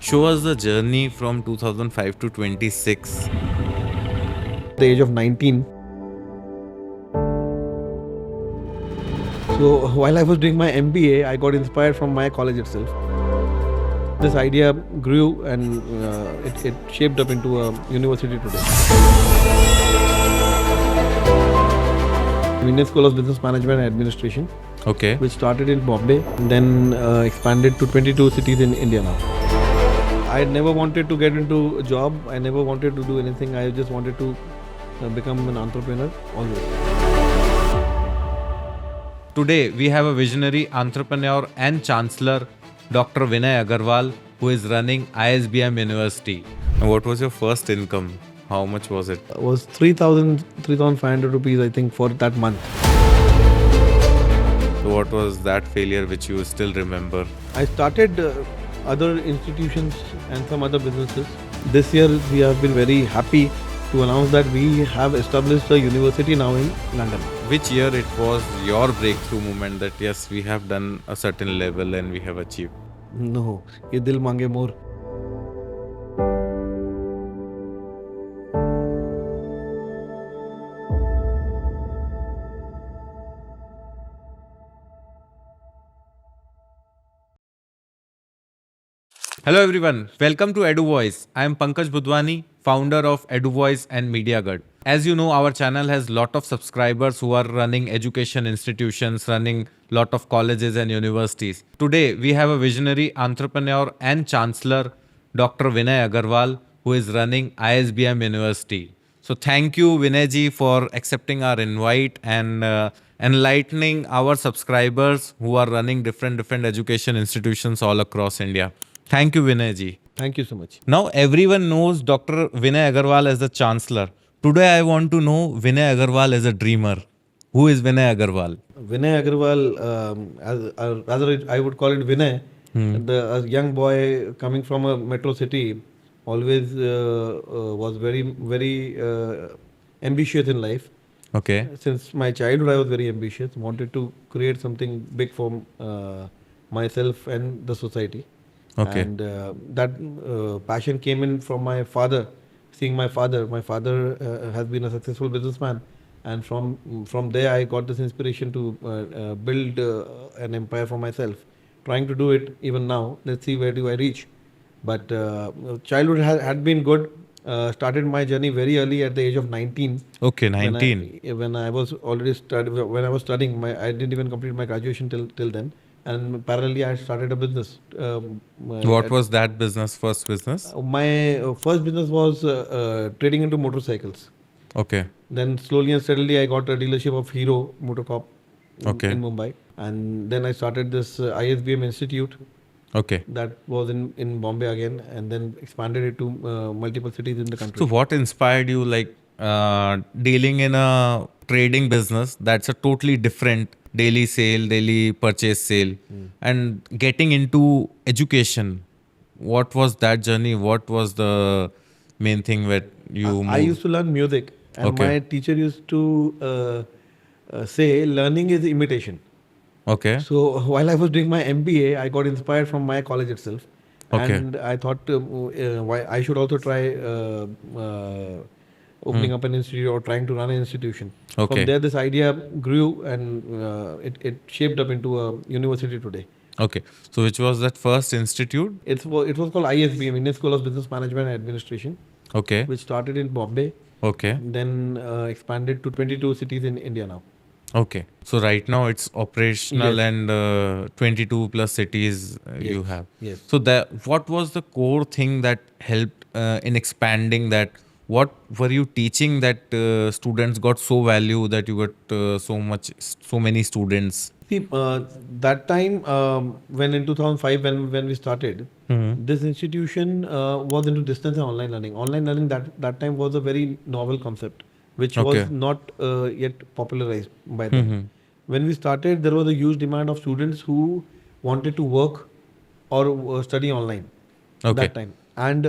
Show us the journey from 2005 to 26. The age of 19. So while I was doing my MBA, I got inspired from my college itself. This idea grew and it shaped up into a university today. Indian School of Business Management and Administration, Okay. which started in Bombay, then expanded to 22 cities in India now. I never wanted to get into a job. I never wanted to do anything. I just wanted to become an entrepreneur always. Today, we have a visionary entrepreneur and Chancellor, Dr. Vinay Agarwal, who is running ISBM University. And what was your first income? How much was it? It was 3,500 rupees, I think, for that month. So what was that failure which you still remember? I started other institutions and some other businesses. This year, we have been very happy to announce that we have established a university now in London. Which year it was your breakthrough moment that yes, we have done a certain level and we have achieved? No, ye dil mange more. Hello everyone, welcome to Eduvoice. I am Pankaj Budhwani, founder of Eduvoice and Mediagarh. As you know, our channel has lot of subscribers who are running education institutions, running lot of colleges and universities. Today, we have a visionary entrepreneur and chancellor, Dr. Vinay Agarwal, who is running ISBM University. So thank you, Vinay ji, for accepting our invite and enlightening our subscribers who are running different education institutions all across India. Thank you, Vinay ji. Thank you so much. Now everyone knows Dr. Vinay Agarwal as the Chancellor. Today I want to know Vinay Agarwal as a dreamer. Who is Vinay Agarwal? Vinay Agarwal, rather I would call it Vinay, a young boy coming from a metro city, always was very ambitious in life. Okay. Since my childhood, I was very ambitious, wanted to create something big for myself and the society. Okay. And that passion came in from my father. Seeing my father has been a successful businessman, and from there I got this inspiration to build an empire for myself. Trying to do it even now. Let's see where do I reach. But childhood had been good. Started my journey very early at the age of 19. Okay, 19. When I was already studying, I didn't even complete my graduation till then. And parallelly, I started a business. What was that business, first business? My first business was trading into motorcycles. Okay. Then slowly and steadily, I got a dealership of Hero Motorcorp Okay. in Mumbai. And then I started this ISBM Institute Okay. that was in Bombay again, and then expanded it to multiple cities in the country. So what inspired you like dealing in a trading business that's a totally different daily sale, daily purchase sale and getting into education? What was that journey? What was the main thing where you moved? I used to learn music, and Okay. my teacher used to say learning is imitation. Okay. So while I was doing my MBA, I got inspired from my college itself. Okay. And I thought why I should also try opening up an institute or trying to run an institution. Okay. From there, this idea grew and it shaped up into a university today. Okay. So which was that first institute? It was called ISBM, Indian School of Business Management and Administration, Okay. which started in Bombay, Okay. then expanded to 22 cities in India now. Okay. So right now it's operational Yes. and 22 plus cities you have. Yes. So what was the core thing that helped in expanding that? What were you teaching that students got so value that you got so many students? See, that time when in 2005 when we started, this institution was into distance and online learning. Online learning that time was a very novel concept, which Okay. was not yet popularized by then. When we started, there was a huge demand of students who wanted to work or study online. Okay. That time. And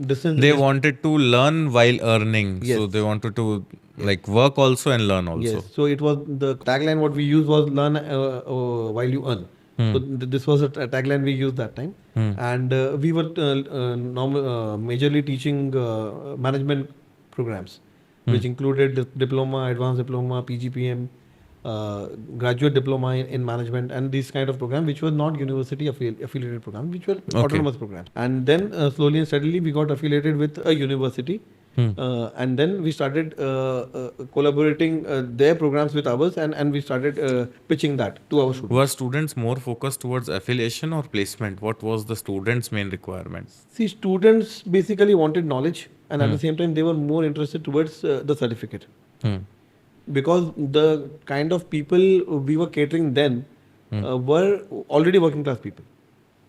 distance. They wanted to learn while earning. Yes. So they wanted to like work also and learn also. Yes. So it was the tagline what we used was learn while you earn. So this was a tagline we used that time, and we were majorly teaching management programs, which included diploma, advanced diploma, PGPM, graduate diploma in management, and these kind of programs, which were not university affiliated programs, which were autonomous programs. And then slowly and steadily, we got affiliated with a university. And then we started collaborating their programs with ours, and we started pitching that to our students. Were students more focused towards affiliation or placement? What was the students' main requirement? See, students basically wanted knowledge, and at the same time, they were more interested towards the certificate. Because the kind of people we were catering then were already working class people.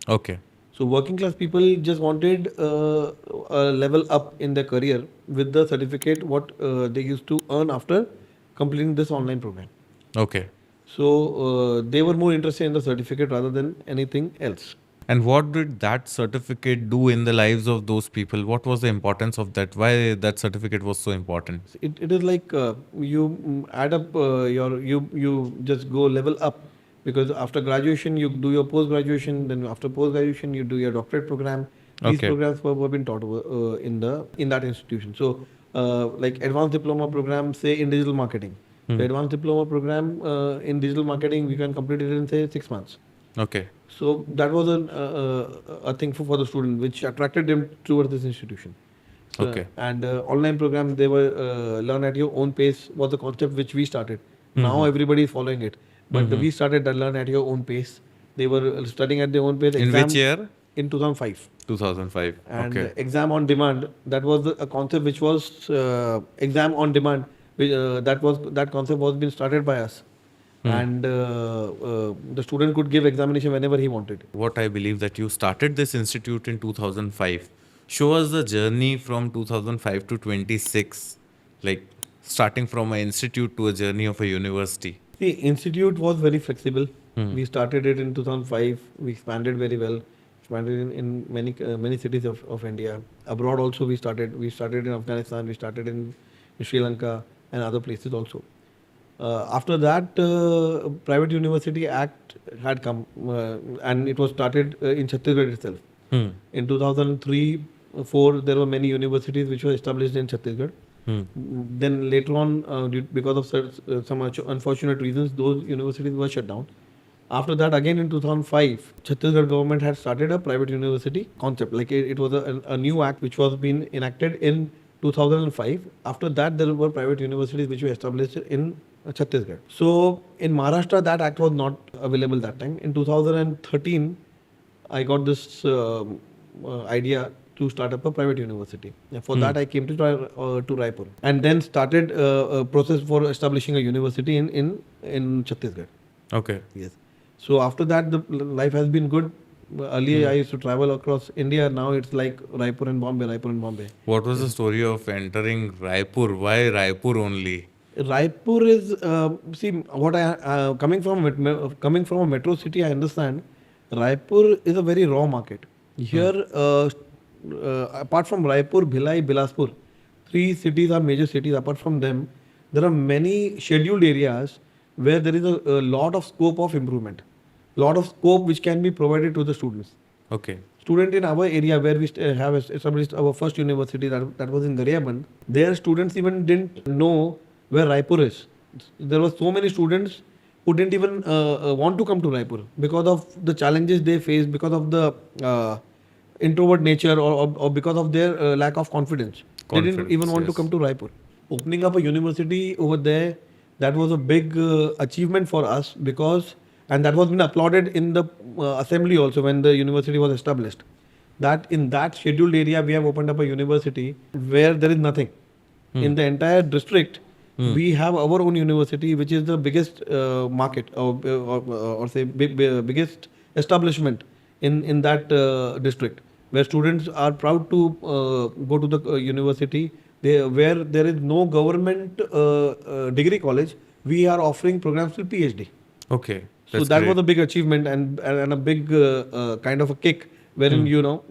Okay. So working class people just wanted a level up in their career with the certificate what they used to earn after completing this online program. Okay. So they were more interested in the certificate rather than anything else. And what did that certificate do in the lives of those people? What was the importance of that? Why that certificate was so important? It is like you add up you just go level up, because after graduation you do your post graduation, then after post graduation you do your doctorate program. These programs were being taught in that institution. So like advanced diploma program, say in digital marketing. The advanced diploma program in digital marketing, we can complete it in say 6 months. Okay. So that was a thing for the student, which attracted them towards this institution. So, Okay. And online program, they were learn at your own pace was the concept which we started. Now everybody is following it, but we started that learn at your own pace. They were studying at their own pace. In which year? In 2005. 2005. And Okay. exam on demand, that was a concept which was exam on demand. That concept was being started by us. And the student could give examination whenever he wanted. What I believe that you started this institute in 2005. Show us the journey from 2005 to 26, like starting from an institute to a journey of a university. The institute was very flexible. We started it in 2005. We expanded very well. Expanded in many cities of India. Abroad also we started. We started in Afghanistan. We started in Sri Lanka and other places also. After that, Private University Act had come, and it was started in Chhattisgarh itself. In 2003-4, there were many universities which were established in Chhattisgarh. Then later on, because of some unfortunate reasons, those universities were shut down. After that, again in 2005, Chhattisgarh government had started a private university concept. Like it was a new act which was being enacted in 2005. After that, there were private universities which were established in Chhattisgarh. So in Maharashtra, that act was not available that time. In 2013, I got this idea to start up a private university. For that, I came to Raipur and then started a process for establishing a university in Chhattisgarh. Okay. Yes. So after that, the life has been good. Earlier, I used to travel across India. Now it's like Raipur and Bombay, Raipur and Bombay. What was the story of entering Raipur? Why Raipur only? Raipur is see what I coming from a metro city. I understand Raipur is a very raw market. Here, apart from Raipur, Bhilai, Bilaspur, 3 cities are major cities. Apart from them, there are many scheduled areas where there is a lot of scope of improvement, lot of scope which can be provided to the students. Okay. Student in our area where we have established our first university, that was in Gariaband, their students even didn't know where Raipur is. There were so many students who didn't even want to come to Raipur because of the challenges they face, because of the introvert nature, or because of their lack of confidence. They didn't even want to come to Raipur. Opening up a university over there, that was a big achievement for us, because, and that was been applauded in the assembly also when the university was established, that in that scheduled area we have opened up a university where there is nothing. In the entire district, we have our own university, which is the biggest market or say biggest establishment in that district, where students are proud to go to the university. Where there is no government degree college, we are offering programs till PhD. Okay. So that was a big achievement and a big kind of a kick, wherein you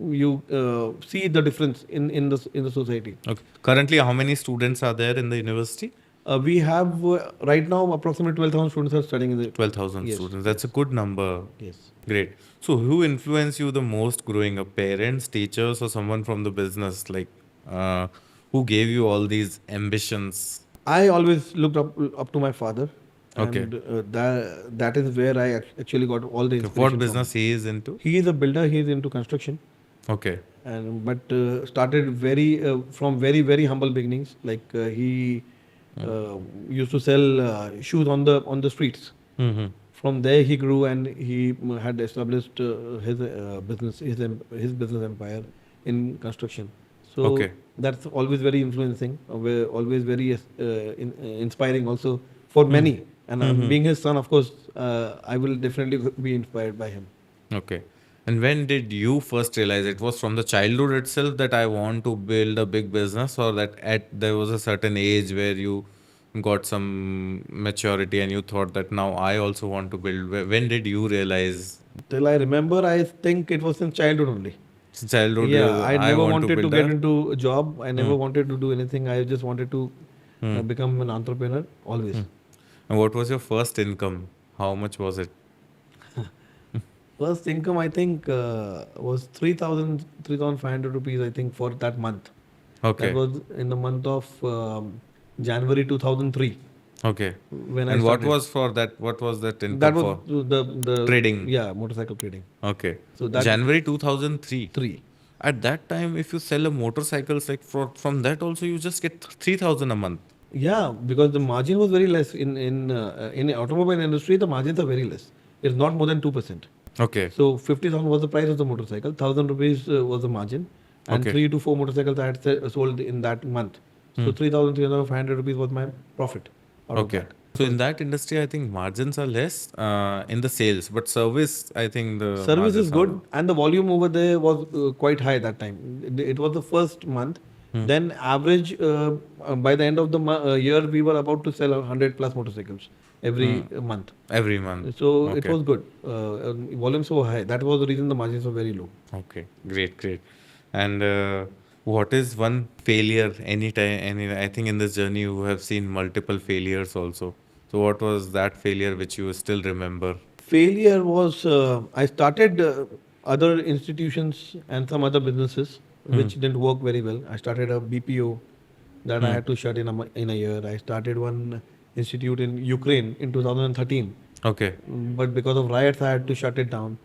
see the difference in the society. Okay. Currently, how many students are there in the university? We have right now approximately 12,000 students are studying in the. 12,000 Yes. students. That's a good number. Yes. Great. So, who influenced you the most growing up? Parents, teachers, or someone from the business? Like, uh, who gave you all these ambitions? I always looked up to my father, Okay. and that is where I actually got all the Okay. What inspiration from. business he is into? He is a builder. He is into construction, Okay. and but started from very humble beginnings. Like he uh, used to sell shoes on the streets. Mm-hmm. From there he grew, and he had established his business, his business empire in construction. So Okay. that's always very influencing, always very inspiring also for many. And Mm-hmm. being his son, of course, I will definitely be inspired by him. Okay. And when did you first realize it was from the childhood itself that I want to build a big business, or that at there was a certain age where you got some maturity and you thought that now I also want to build? When did you realize Till I remember, I think it was in childhood only. since childhood Yeah, I I never want to wanted to build get a? into a job. I never Hmm. wanted to do anything. I just wanted to Hmm. become an entrepreneur always. Hmm. And what was your first income? How much was it? First income, I think, was 3,500 rupees, I think, for that month. That Okay. was in the month of January 2003 Okay. when I And what started. was for that? What was that That income was for? the Trading. yeah, motorcycle trading. Okay. So that January 2003. three. At that time, if you sell a motorcycles, like from that also, you just get 3,000 a month. Yeah, because the margin was very less in the automobile industry. The margins are very less. It's not more than 2%. Okay. So 50,000 was the price of the motorcycle. 1,000 rupees was the margin, and Okay. 3 to 4 motorcycles I had sold in that month. So Hmm. 3,500 rupees was my profit out of Okay. that. So in that industry, I think margins are less in the sales, but service, I think the Service is margins are. good, and the volume over there was quite high that time. It was the first month. Hmm. Then average by the end of the year, we were about to sell 100 plus motorcycles every Hmm. month. Every month. So it Okay. was good. Volumes were high. That was the reason the margins were very low. Okay. Great. Great. And what is one failure anytime? I think in this journey you have seen multiple failures also. So what was that failure which you still remember? Failure was I started other institutions and some other businesses Hmm. which didn't work very well. I started a BPO that I Hmm. had to shut in a year. I started one institute in Ukraine in 2013, Okay. but because of riots, I had to shut it down.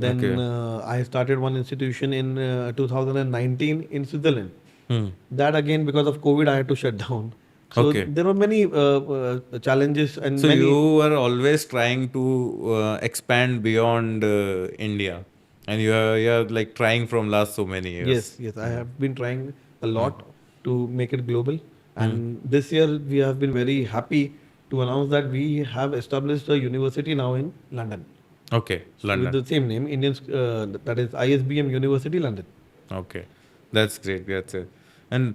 Then Okay. I started one institution in 2019 in Switzerland. Hmm. That again, because of COVID, I had to shut down. So Okay. there were many challenges and So you many. were always trying to expand beyond India, and you're like trying from last so many years. Yes, yes, I have been trying a Hmm. lot to make it global. Hmm. And this year we have been very happy to announce that we have established a university now in London. Okay, So with London. the same name, that is ISBM University London. Okay, that's great. That's it. And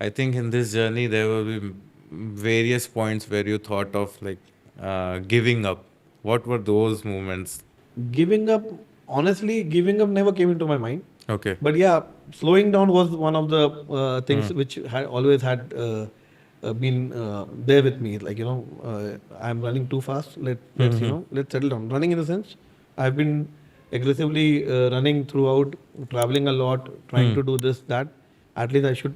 I think in this journey there will be various points where you thought of like giving up. What were those moments? Giving up, honestly, giving up never came into my mind. Okay. But yeah, slowing down was one of the Hmm. things which had always had been there with me. Like I'm running too fast. Hmm. Let's settle down. Running in the sense, I've been aggressively running throughout, traveling a lot, trying Hmm. to do this that. At least I should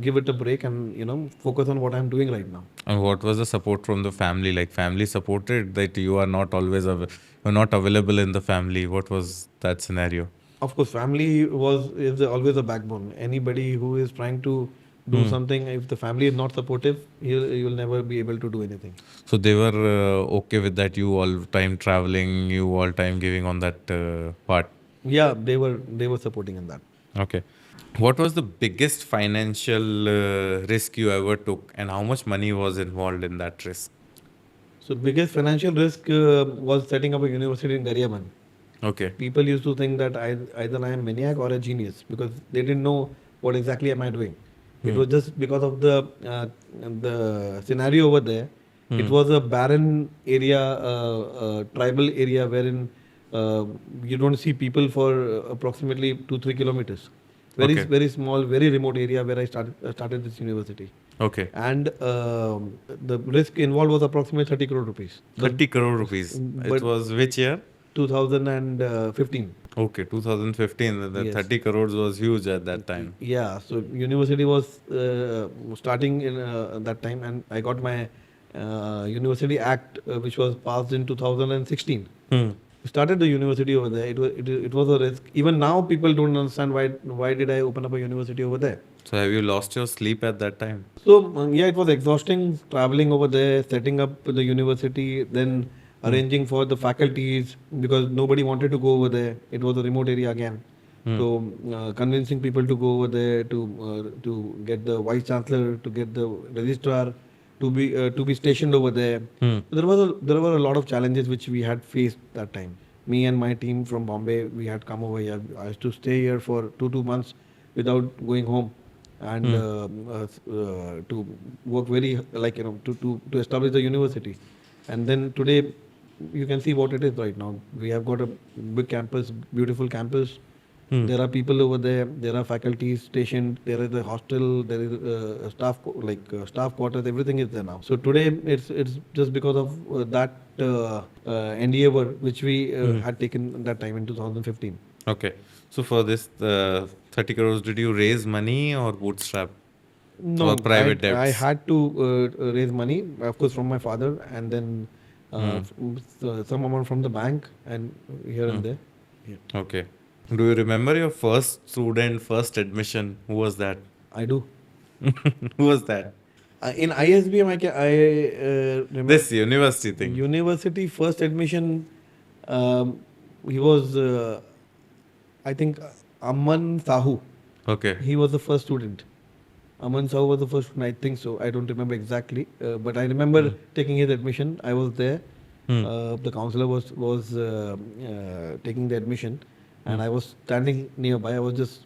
give it a break and focus on what I'm doing right now. And what was the support from the family? Like family supported that you are not always you're not available in the family. What was that scenario? Of course, family is always a backbone. Anybody who is trying to do Hmm. something, if the family is not supportive, you'll never be able to do anything. So they were okay with that. You all time traveling, you all time giving on that part. Yeah, they were supporting in that. Okay. What was the biggest financial risk you ever took, and how much money was involved in that risk? So biggest financial risk was setting up a university in Gariaband. Okay. People used to think that either I am maniac or a genius because they didn't know what exactly am I doing. It Hmm. was just because of the scenario over there. It Hmm. was a barren area, tribal area wherein you don't see people for approximately 2-3 kilometers. Very Okay. very small, very remote area where I started this university. Okay. and the risk involved was approximately 30 crore rupees. 30 crore rupees. It But was which year? 2015. Okay, 2015. The Yes. 30 crores was huge at that time. Yeah, so university was starting in that time, and I got my University Act, which was passed in 2016. Hmm. Started the university over there. It was a risk. Even now, people don't understand why did I open up a university over there. So have you lost your sleep at that time? So yeah, it was exhausting traveling over there, setting up the university, then arranging for the faculties because nobody wanted to go over there. It was a remote area again. So convincing people to go over there to get the vice chancellor, to get the registrar, to be stationed over there. Hmm. There were a lot of challenges which we had faced that time. Me and my team from Bombay, we had come over here. I used to stay here for two months without going home, and to work very like to establish the university. And then today, you can see what it is right now. We have got a big campus, beautiful campus. There are people over there. There are faculties stationed. There is a hostel. There is staff quarters. Everything is there now. So today it's just because of that endeavor which we had taken that time in 2015. Okay. So for this 30 crores, did you raise money or bootstrap? No, Or private I debts? had to raise money, of course, from my father, and then some amount from the bank, and here and there. Yeah. Okay. Do you remember your first student, first admission? Who was that? I do. Who was that? In ISBM, I remember This university thing. university first admission. He was, I think, Aman Sahu. Okay. He was the first student. Aman Sahu was the first student, I think so. I don't remember exactly, but I remember taking his admission. I was there. The counselor was taking the admission, and I was standing nearby. I was just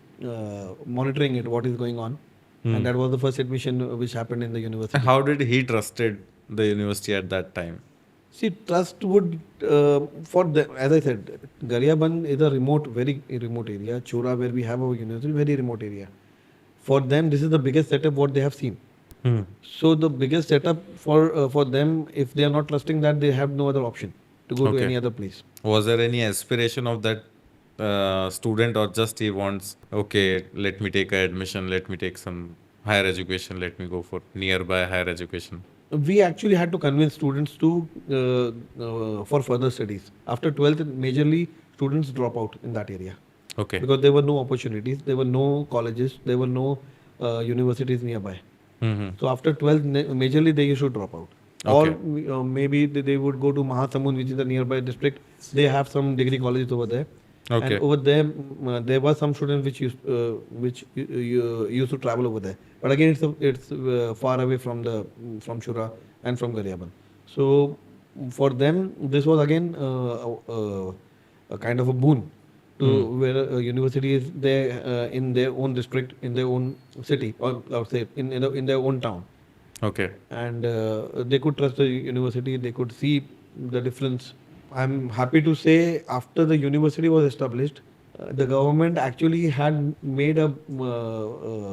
monitoring it, what is going on, and that was the first admission which happened in the university. How did he trusted the university at that time? See, trust would for the, as I said, Gariaband is a very remote area. Chora, where we have our university, very remote area. For them, this is the biggest setup what they have seen. So the biggest setup for them, if they are not trusting that, they have no other option to go to any other place. Was there any aspiration of that student, or just he wants, okay, let me take a admission, let me take some higher education, let me go for nearby higher education? We actually had to convince students to for further studies. After 12th, majorly students drop out in that area. Okay. Because there were no opportunities, there were no colleges, there were no universities nearby. So after 12th, majorly they used to drop out. Okay. Or maybe they would go to Mahasamund, which is the nearby district. They have some degree colleges over there. Okay. And over there, there were some students which used to travel over there. But again, it's far away from Shura and from Gariaband. So for them, this was again a kind of a boon to where a university is there in their own district, in their own city, or I would say in their own town. Okay. And they could trust the university. They could see the difference. I'm happy to say, after the university was established, the government actually had made a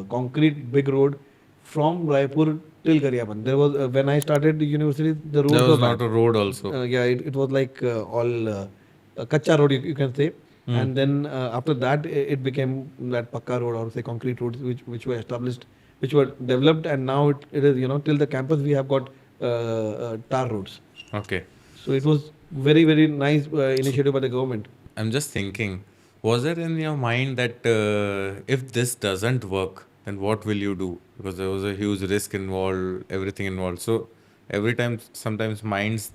concrete big road from Raipur till Gariaband. There was when I started the university, the road There was bad. not a road also. Yeah, it was like all kacha road, you can say. And then after that, it became that pakka road, or say concrete roads, which were established, which were developed, and now it is till the campus we have got tar roads. Okay. So it was very nice initiative by the government. I'm just thinking, was there in your mind that if this doesn't work, then what will you do? Because there was a huge risk involved, everything involved. So every time, sometimes minds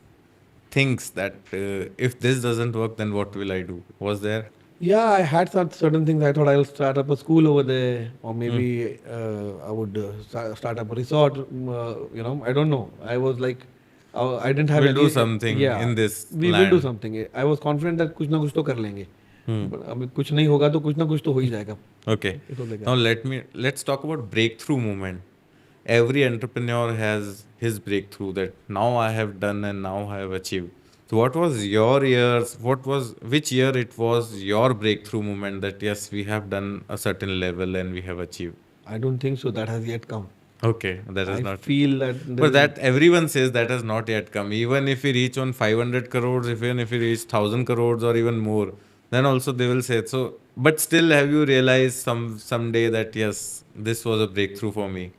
thinks that if this doesn't work, then what will I do? Was there? Yeah, I had certain things. I thought I'll start up a school over there, or maybe I would start up a resort. I don't know. I was like, I didn't have We'll any. do something in this We land. will do something. I was confident that कुछ ना कुछ तो कर लेंगे. But अभी कुछ नहीं होगा तो कुछ ना कुछ तो हो ही जाएगा. Okay. It was like that. Now let's talk about breakthrough moment. Every entrepreneur has his breakthrough that now I have done and now I have achieved. So what was your years? Which year it was your breakthrough moment that yes, we have done a certain level and we have achieved? I don't think so. That has yet come. Okay, that is I not. feel that But that everyone says that has not yet come. Even if we reach on 500 crores, even if we reach 1000 crores or even more, then also they will say so. But still, have you realized someday that yes, this was a breakthrough for me?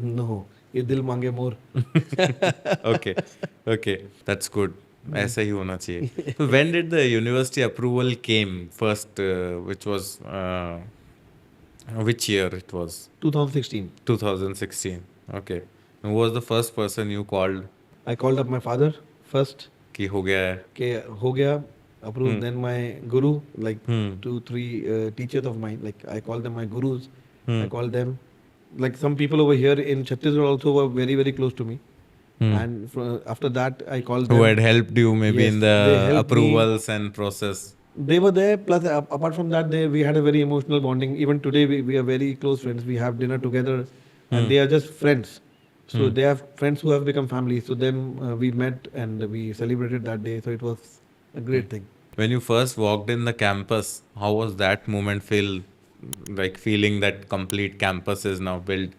no, ये दिल मांगे मोर. Okay, okay, that's good. ऐसा ही होना चाहिए. So when did the university approval came first? Which was which year it was? 2016. 2016. Okay. Who was the first person you called I called up my father first. कि हो गया है? के हो गया approved. Then my guru, like Hmm. 2-3 teachers of mine, like I call them my gurus. Hmm. I call them, like some people over here in Chhattisgarh also were very very close to me. Hmm. And after that I called Who them. had helped you maybe Yes, in they the helped me. approvals and process? They were there. Plus, apart from that, we had a very emotional bonding. Even today, we are very close friends. We have dinner together, and they are just friends. So they have friends who have become family. So then we met and we celebrated that day. So it was a great thing. When you first walked in the campus, how was that moment feel? Like feeling that complete campus is now built?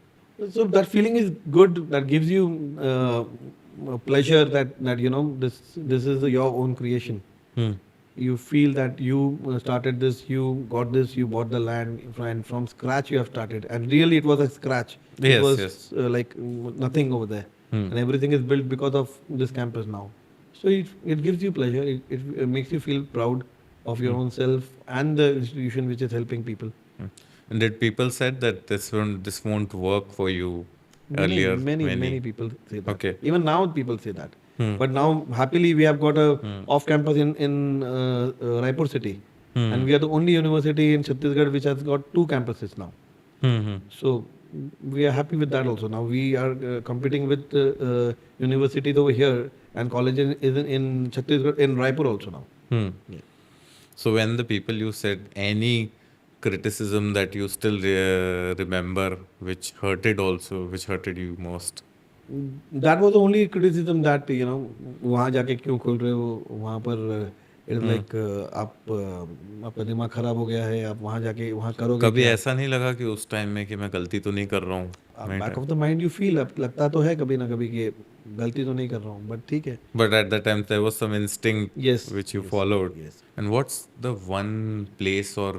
So that feeling is good. That gives you a pleasure that you know this is your own creation. Hmm. You feel that you started this, you got this, you bought the land, and from scratch you have started. And really, it was a scratch. It Yes, was yes. like nothing over there, and everything is built because of this campus now. So it gives you pleasure. It makes you feel proud of your own self and the institution which is helping people. And did people said that this won't work for you earlier? Many people say that. Okay. Even now people say that. But now happily we have got a off campus in Raipur city, and we are the only university in Chhattisgarh which has got 2 campuses now. Hmm. So we are happy with that also. Now we are competing with universities over here, and colleges is in Chhattisgarh, in Raipur also now. Hmm. So when the people you said any criticism that you still remember, which hurted also, which hurted you most? That was the only criticism that वहाँ जाके क्यों खोल रहे हो वहाँ पर it's like आपका दिमाग खराब हो गया है, आप वहाँ जाके वहाँ करोगे कभी क्या? ऐसा नहीं लगा कि उस टाइम में कि मैं गलती तो नहीं कर रहा हूँ? Back of the mind you feel, लगता तो है कभी ना कभी कि गलती तो नहीं कर रहा हूँ, बट ठीक है. But at that time there was some instinct Yes, which you yes, followed. yes. And what's the one place or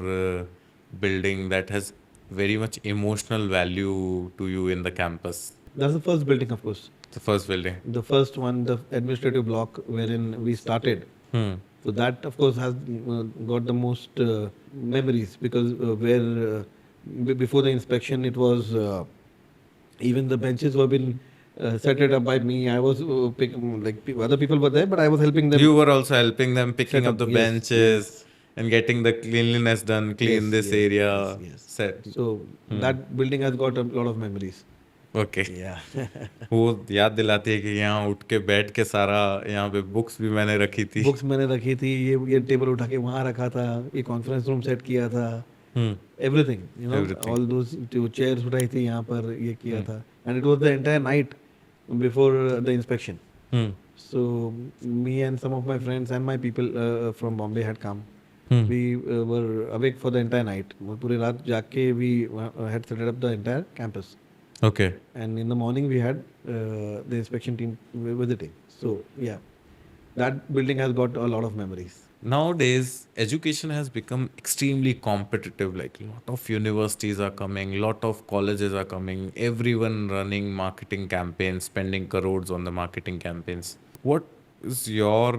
building that has very much emotional value to you in the campus? That's the first building, of course. The first building. The first one, the administrative block wherein we started. Hmm. So that, of course, has got the most memories because before the inspection, it was even the benches were been set it up by me. I was other people were there, but I was helping them. You were also helping them picking Set up up, the yes, benches yes. and getting the cleanliness done, clean Yes, this yes, area yes, yes. set. So that building has got a lot of memories. Okay. Yeah. वो याद दिलाती है कि यहाँ उठ के बैठ के सारा यहाँ पे बुक्स भी मैंने रखी थी. बुक्स मैंने रखी थी, ये टेबल उठा के वहाँ रखा था, ये कॉन्फ्रेंस रूम सेट किया था. Everything, Everything. all those chairs उठाई थी यहाँ पर, ये किया था. And it was the entire night before the inspection. So me and some of my friends and my people from Bombay had come. We were awake for the entire night. पूरी रात जाग के we had set up the entire campus. Okay. And in the morning we had the inspection team visiting. So yeah, that building has got a lot of memories. Nowadays, education has become extremely competitive. Like a lot of universities are coming, lot of colleges are coming, everyone running marketing campaigns, spending crores on the marketing campaigns. What is your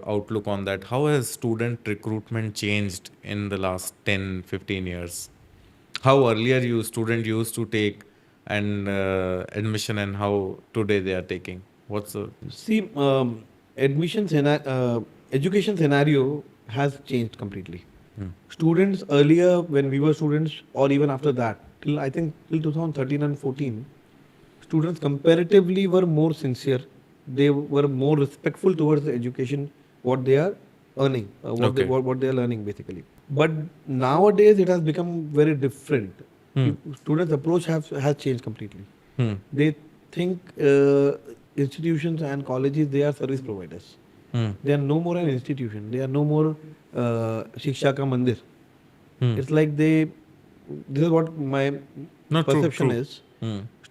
outlook on that? How has student recruitment changed in the last 10, 15 years? How earlier student used to take and admission and how today they are taking? What's the... See, education scenario has changed completely. Students earlier, when we were students, or even after that, till 2013 and 14, students comparatively were more sincere. They were more respectful towards the education, what they are earning, Okay. what they are learning basically. But nowadays it has become very different. Students' approach has changed completely. They think institutions and colleges, they are service providers. They are no more an institution. They are no more Shiksha ka Mandir. It's like this is what my No, true, perception true. is.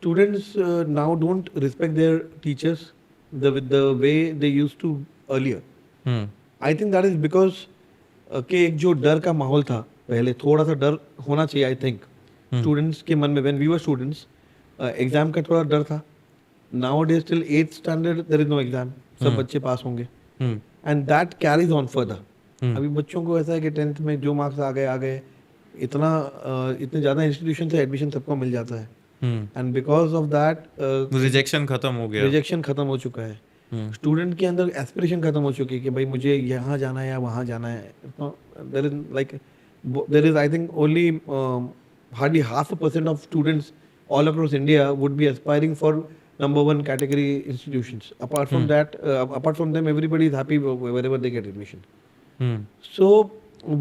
students now don't respect their teachers the way they used to earlier. I think that is because कि एक जो डर का माहौल था पहले, थोड़ा सा डर होना चाहिए आई थिंक स्टूडेंट्स के मन में. When we were students exam का थोड़ा डर था. Now days till 8th standard there is no exam, सब बच्चे पास होंगे and that carries on further. अभी बच्चों को ऐसा है कि 10th में जो मार्क्स आ गए इतने ज़्यादा इंस्टीट्यूशन से एडमिशन सबको मिल जाता है and because of that rejection खत्म हो चुका है. स्टूडेंट के अंदर एस्पिरेशन खत्म हो चुकी है कि भाई मुझे यहाँ जाना है या वहाँ जाना है. There is I think only hardly 0.5% of students all across India would be aspiring for number 1 category institutions. Apart from that, apart from them, everybody is happy wherever they get admission. So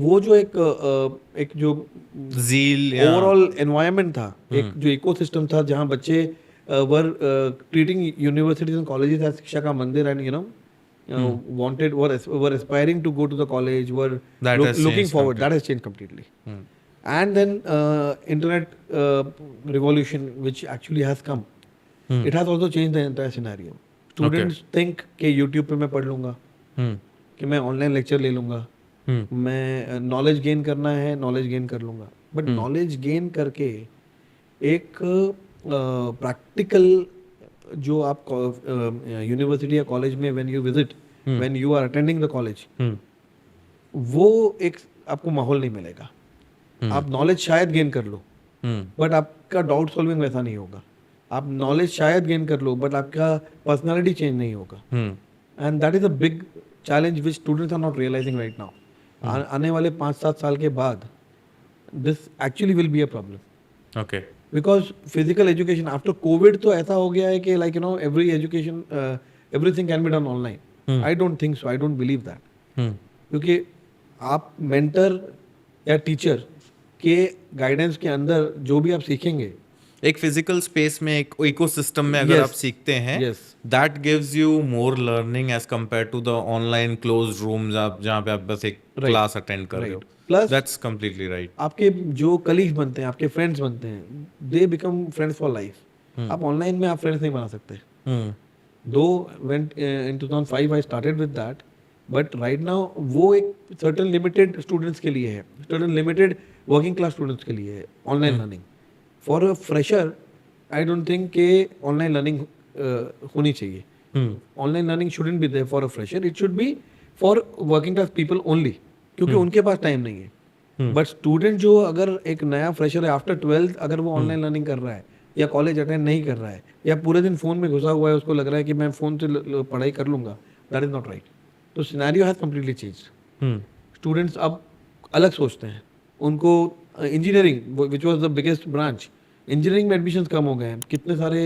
वो जो एक जो overall environment था, एक जो ecosystem था जहाँ बच्चे were treating universities and colleges as शिक्षा का मंदिर and you know wanted were aspiring to go to the college, were looking forward. That has changed completely. And then internet revolution which actually has come, it has also changed the entire scenario. Students think कि YouTube पे मैं पढ़ लूँगा, कि मैं online lecture ले लूँगा, मैं नॉलेज गेन करना है नॉलेज गेन कर लूँगा. बट नॉलेज गेन करके एक प्रैक्टिकल जो आप यूनिवर्सिटी या कॉलेज में when you visit, when you are attending the college, वो एक आपको माहौल नहीं मिलेगा. आप नॉलेज शायद गेन कर लो बट आपका डाउट सॉल्विंग वैसा नहीं होगा. आप नॉलेज शायद गेन कर लो बट आपका पर्सनालिटी चेंज नहीं होगा. And that is a big challenge which students are not realizing right now. आने वाले 5-7 साल के बाद this actually will be a problem. Okay, because physical education after COVID तो ऐसा हो गया है कि like you know every education everything can be done online. I don't think so, I don't believe that. क्योंकि आप मेंटर या teacher के गाइडेंस के अंदर जो भी आप सीखेंगे, एक फिजिकल स्पेस में, एक इकोसिस्टम में अगर आप सीखते हैं, that gives you more learning as compare to the online closed rooms जहाँ पे आप बस एक क्लास अटेंड कर रहे हो. Plus that's completely right. आपके जो कलीग्स बनते हैं, आपके फ्रेंड्स बनते हैं, they become friends for life. आप ऑनलाइन में आप फ्रेंड्स नहीं बना सकते. दो when in 2005 I started with that, but right now वो एक सर्टेन लिमिटेड स्टूडेंट्स के लिए है, certain limited working class students के लिए है online learning. For a fresher I don't think के ऑनलाइन लर्निंग होनी चाहिए. Online learning shouldn't be there for a fresher, it should be for working class people only, क्योंकि उनके पास time नहीं है. बट स्टूडेंट जो अगर एक नया फ्रेशर है आफ्टर 12th, अगर वो ऑनलाइन लर्निंग कर रहा है या कॉलेज अटेंड नहीं कर रहा है या पूरे दिन फोन में घुसा हुआ है, उसको लग रहा है कि मैं फोन से पढ़ाई कर लूंगा, दैट इज नॉट राइट. तो scenario has completely changed. Students अब अलग सोचते हैं. उनको engineering which was the biggest branch, engineering में एडमिशन्स कम हो गए हैं. कितने सारे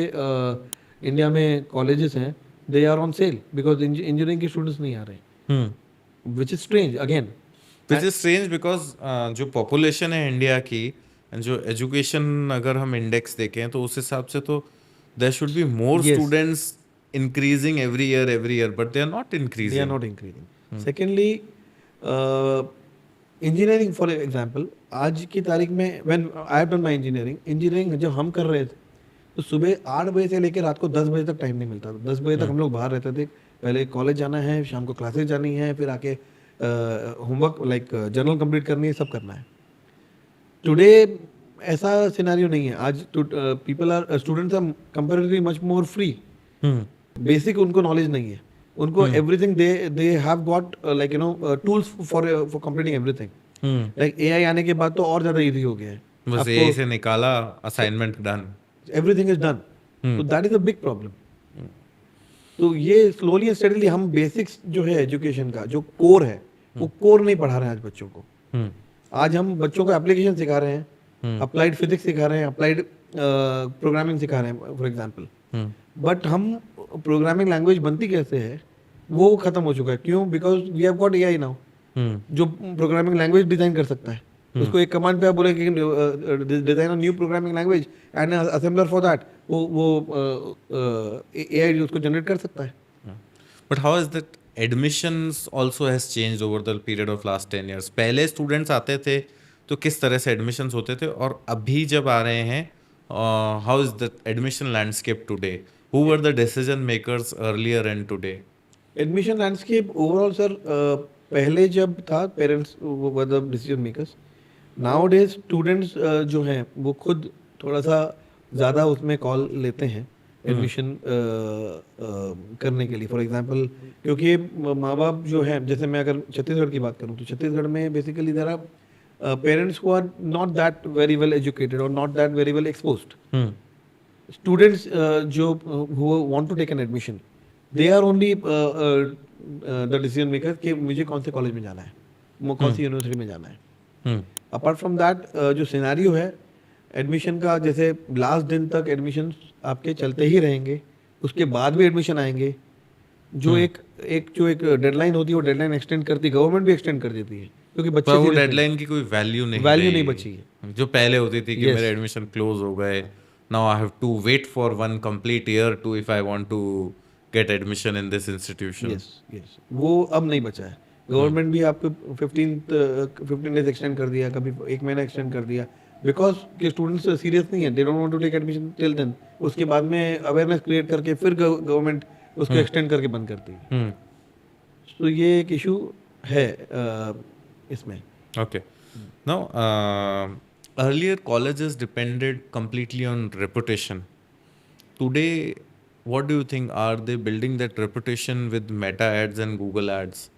इंडिया में कॉलेजेस हैं, they are on sale because engineering के स्टूडेंट्स नहीं आ रहे, which is strange again. Which is strange because जो पॉपुलेशन है इंडिया की, जो एजुकेशन अगर हम इंडेक्स देखें तो उस हिसाब से तो there should be more students increasing every year, but they are not increasing. Secondly, engineering for example, आज की तारीख में when I have done my engineering जब हम कर रहे थे तो सुबह 8 बजे से लेकर रात को 10 बजे तक टाइम नहीं मिलता था. 10 बजे तक हम लोग बाहर रहते थे. पहले कॉलेज जाना है, शाम को क्लासेस जानी है, फिर आके होमवर्क लाइक जर्नल कंप्लीट करनी है, सब करना है. टुडे ऐसा सिनेरियो नहीं है. आज people are students are comparatively much more free. Basic उनको नॉलेज नहीं है. उनको everything they have got like you know tools for completing everything. Like AI आने के बाद तो और ज्यादा इजी हो गया है. बस एआई से निकाला, assignment done, everything is done. तो that is a big problem. तो ये स्लोली एंड स्टेडीली हम बेसिक्स जो है एजुकेशन का जो कोर है, वो कोर नहीं पढ़ा रहे हैं आज बच्चों को. आज हम बच्चों को एप्लीकेशन सिखा रहे हैं, अप्लाइड फिजिक्स सिखा रहे हैं, अप्लाइड प्रोग्रामिंग सिखा रहे हैं फॉर एग्जाम्पल. बट हम प्रोग्रामिंग लैंग्वेज बनती कैसे है वो खत्म हो चुका है. क्यों? Because we have got AI now जो प्रोग्रामिंग लैंग्वेज डिजाइन कर सकता है. उसको एक कमांड पे आप बोले कि design a new programming language and assembler for that, वो एआई उसको जनरेट कर सकता है. But how is that admissions also has changed over the period of last 10 years. पहले स्टूडेंट्स आते थे तो किस तरह से एडमिशंस होते थे, और अभी जब आ रहे हैं how is the admission landscape today? Who were the decision makers earlier and today? Admission landscape overall sir पहले जब था parents were the decision makers. Now days students जो हैं वो खुद थोड़ा सा ज़्यादा उसमें कॉल लेते हैं एडमिशन करने के लिए. फॉर एग्जांपल क्योंकि माँ बाप जो हैं, जैसे मैं अगर छत्तीसगढ़ की बात करूँ तो छत्तीसगढ़ में basically there are parents who are not that very well educated और not that very well exposed. Students जो who want to take an admission, they are only the decision maker कि मुझे कौन से कॉलेज में जाना है, कौन सी यूनिवर्सिटी में जाना है. अपार्ट फ्रॉम दैट जो सिनेरियो है एडमिशन का, जैसे लास्ट दिन तक एडमिशन आपके चलते ही रहेंगे, उसके बाद भी एडमिशन आएंगे. जो एक डेडलाइन होती है वो डेडलाइन एक्सटेंड करती है, गवर्नमेंट भी एक्सटेंड कर देती है क्योंकि बच्चे पर वो डेडलाइन की कोई वैल्यू नहीं बची है जो पहले होती थी कि मेरे एडमिशन क्लोज हो गए, now I have to wait for one complete year to if I want to get admission in this institution. Yes वो अब नहीं बचा है. गवर्नमेंट भी आपको 15 डेज एक्सटेंड कर दिया, कभी एक महीना एक्सटेंड कर दिया, बिकॉज के स्टूडेंट्स सीरियस नहीं है, they don't want to take admission till then. उसके बाद में अवेयरनेस क्रिएट करके फिर गवर्नमेंट उसको एक्सटेंड करके बंद करती है. तो ये एक इशू है इसमें. Okay. Now, earlier colleges depended completely on reputation. Today, what do you think? Are they building that reputation with Meta ads and Google ads?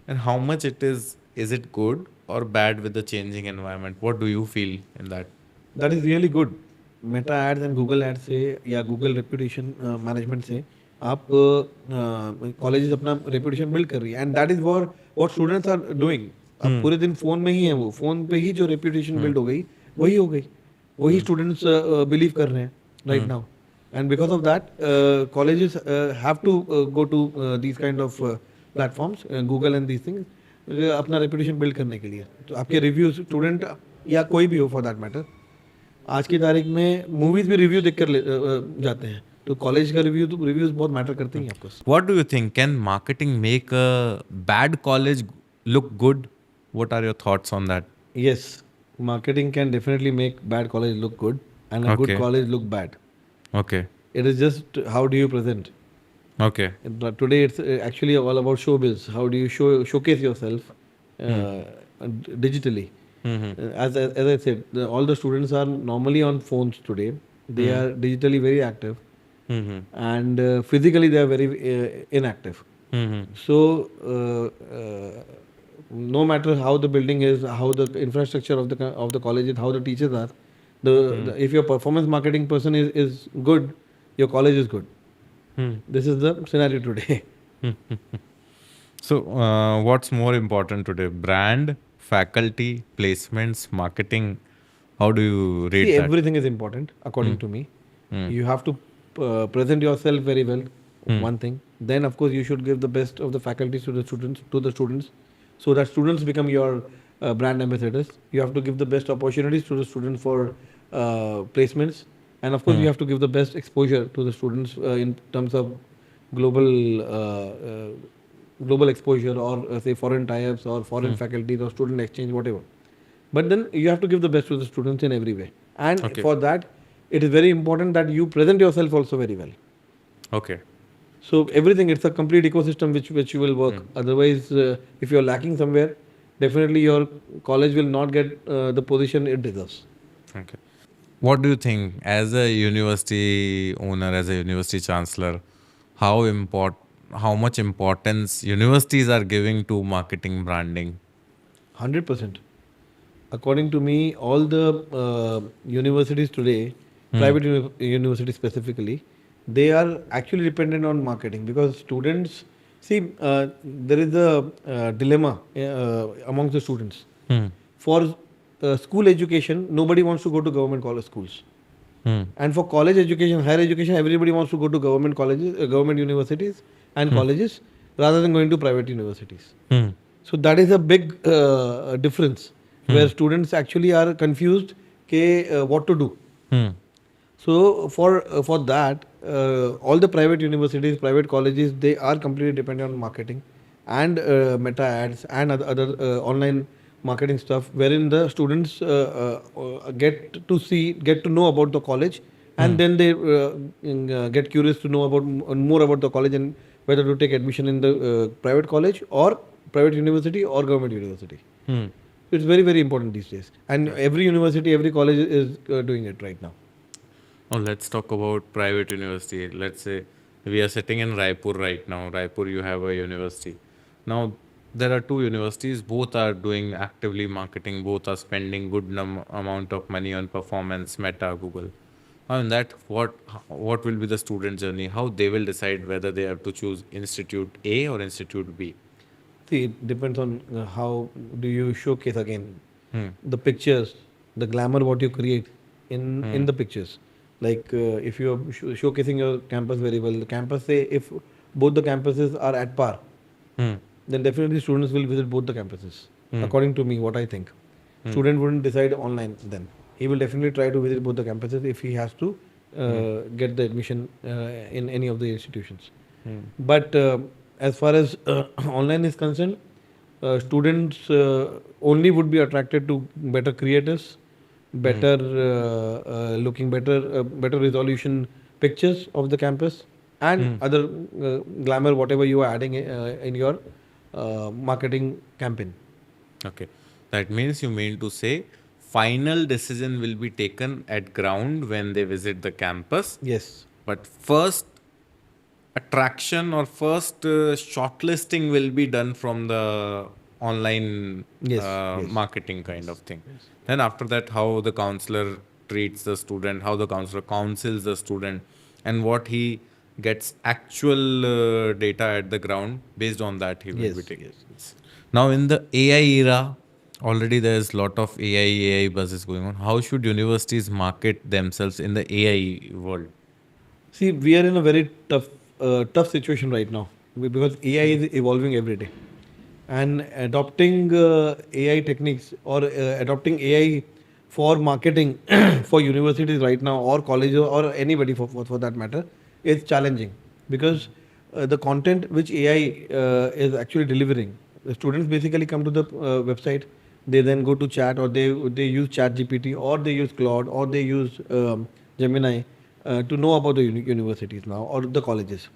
And how much it is it good or bad with the changing environment? What do you feel in that? That is really good. Meta ads and Google ads से या Google reputation management से आप colleges अपना reputation build कर रही है, and that is what students are doing. अब पूरे दिन फोन में ही है, वो फोन पे ही जो रेपुटेशन बिल्ड हो गई वही हो गई, वही स्टूडेंट्स बिलीव कर रहे हैं right now. And because of that colleges have to go to these kind of platforms, Google and these things, अपना रेपुटेशन बिल्ड करने के लिए. तो आपके रिव्यूज, स्टूडेंट या कोई भी हो फॉर दैट मैटर, आज की तारीख में मूवीज भी रिव्यू देख कर जाते हैं, तो कॉलेज का रिव्यूज बहुत मैटर करते हैं आपको. What do you think? Can marketing make a bad college look good? What are your thoughts on that? Yes, marketing can definitely make bad college look good and a good Okay. college look bad. Okay. It is just how do you present. Okay. But today it's actually all about showbiz. How do you showcase yourself digitally? As I said, all the students are normally on phones today. They are digitally very active, and physically they are very inactive. So no matter how the building is, how the infrastructure of the college is, how the teachers are, if your performance marketing person is good, your college is good. This is the scenario today. So, what's more important today? Brand, faculty, placements, marketing? How do you rate See, that? everything is important according to me. You have to present yourself very well. One thing. Then, of course, you should give the best of the faculties to the students, so that students become your brand ambassadors. You have to give the best opportunities to the students for placements, and of course, you have to give the best exposure to the students in terms of global exposure, or say foreign tie-ups, or foreign faculties, or student exchange, whatever. But then you have to give the best to the students in every way, and for that, it is very important that you present yourself also very well. Okay. So everything, it's a complete ecosystem which you will work. Otherwise, if you're lacking somewhere, definitely your college will not get the position it deserves. Okay. What do you think, as a university owner, as a university chancellor, how much importance universities are giving to marketing, branding? 100%. According to me, all the universities today, private universities specifically, they are actually dependent on marketing, because students, see, there is a dilemma amongst the students. For school education, nobody wants to go to government college schools. And for college education, higher education, everybody wants to go to government colleges, government universities and colleges, rather than going to private universities. So that is a big difference, where students actually are confused what to do. So for that, all the private universities, private colleges, they are completely dependent on marketing and meta ads and other online marketing stuff, wherein the students get to know about the college, and then they get curious to know about more about the college and whether to take admission in the private college or private university or government university. Hmm. It's very, very important these days, and every university, every college is doing it right now. Now let's talk about private university. Let's say we are sitting in Raipur right now. Raipur, you have a university. Now there are two universities. Both are doing actively marketing. Both are spending good amount of money on performance, Meta, Google. And that what will be the student journey? How they will decide whether they have to choose Institute A or Institute B? See, it depends on how do you showcase again Hmm. the pictures, the glamour what you create in the pictures. Like if you are showcasing your campus very well, the campus, say if both the campuses are at par, Hmm. then definitely students will visit both the campuses. According to me, what I think, student wouldn't decide online. Then he will definitely try to visit both the campuses if he has to get the admission in any of the institutions. But as far as online is concerned, students only would be attracted to better creators, better looking, better resolution pictures of the campus, and other glamour whatever you are adding in your marketing campaign. Okay. That means you mean to say final decision will be taken at ground when they visit the campus. Yes. But first attraction or first shortlisting will be done from the online Yes, yes. marketing kind of thing. Then after that, how the counselor treats the student, how the counselor counsels the student, and what he gets actual data at the ground, based on that he will Yes, be taking. yes. Now in the AI era, already there's a lot of AI buzz is going on. How should universities market themselves in the AI world? See, we are in a very tough situation right now because AI is evolving every day, and adopting AI techniques or adopting AI for marketing for universities right now or colleges or anybody for that matter is challenging because the content which AI is actually delivering, the students basically come to the website, they then go to chat or they use Chat GPT or they use Claude or they use Gemini to know about the universities now or the colleges.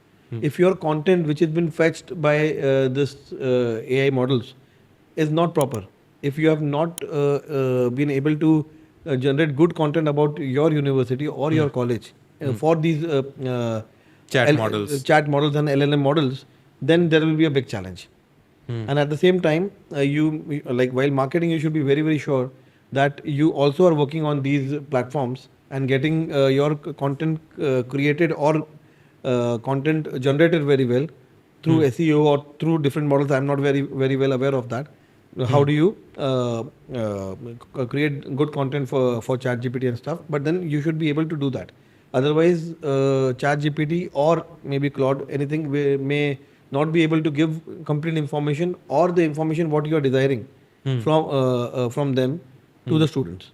If your content which has been fetched by this AI models is not proper, if you have not been able to generate good content about your university or your college for these Chat models. chat models and LLM models, then there will be a big challenge. And at the same time, like while marketing, you should be very, very sure that you also are working on these platforms and getting your content created or content generated very well through SEO or through different models. I'm not very, very well aware of that. How do you create good content for ChatGPT and stuff? But then you should be able to do that. Otherwise, ChatGPT or maybe Claude, anything may not be able to give complete information or the information what you are desiring from them to the students.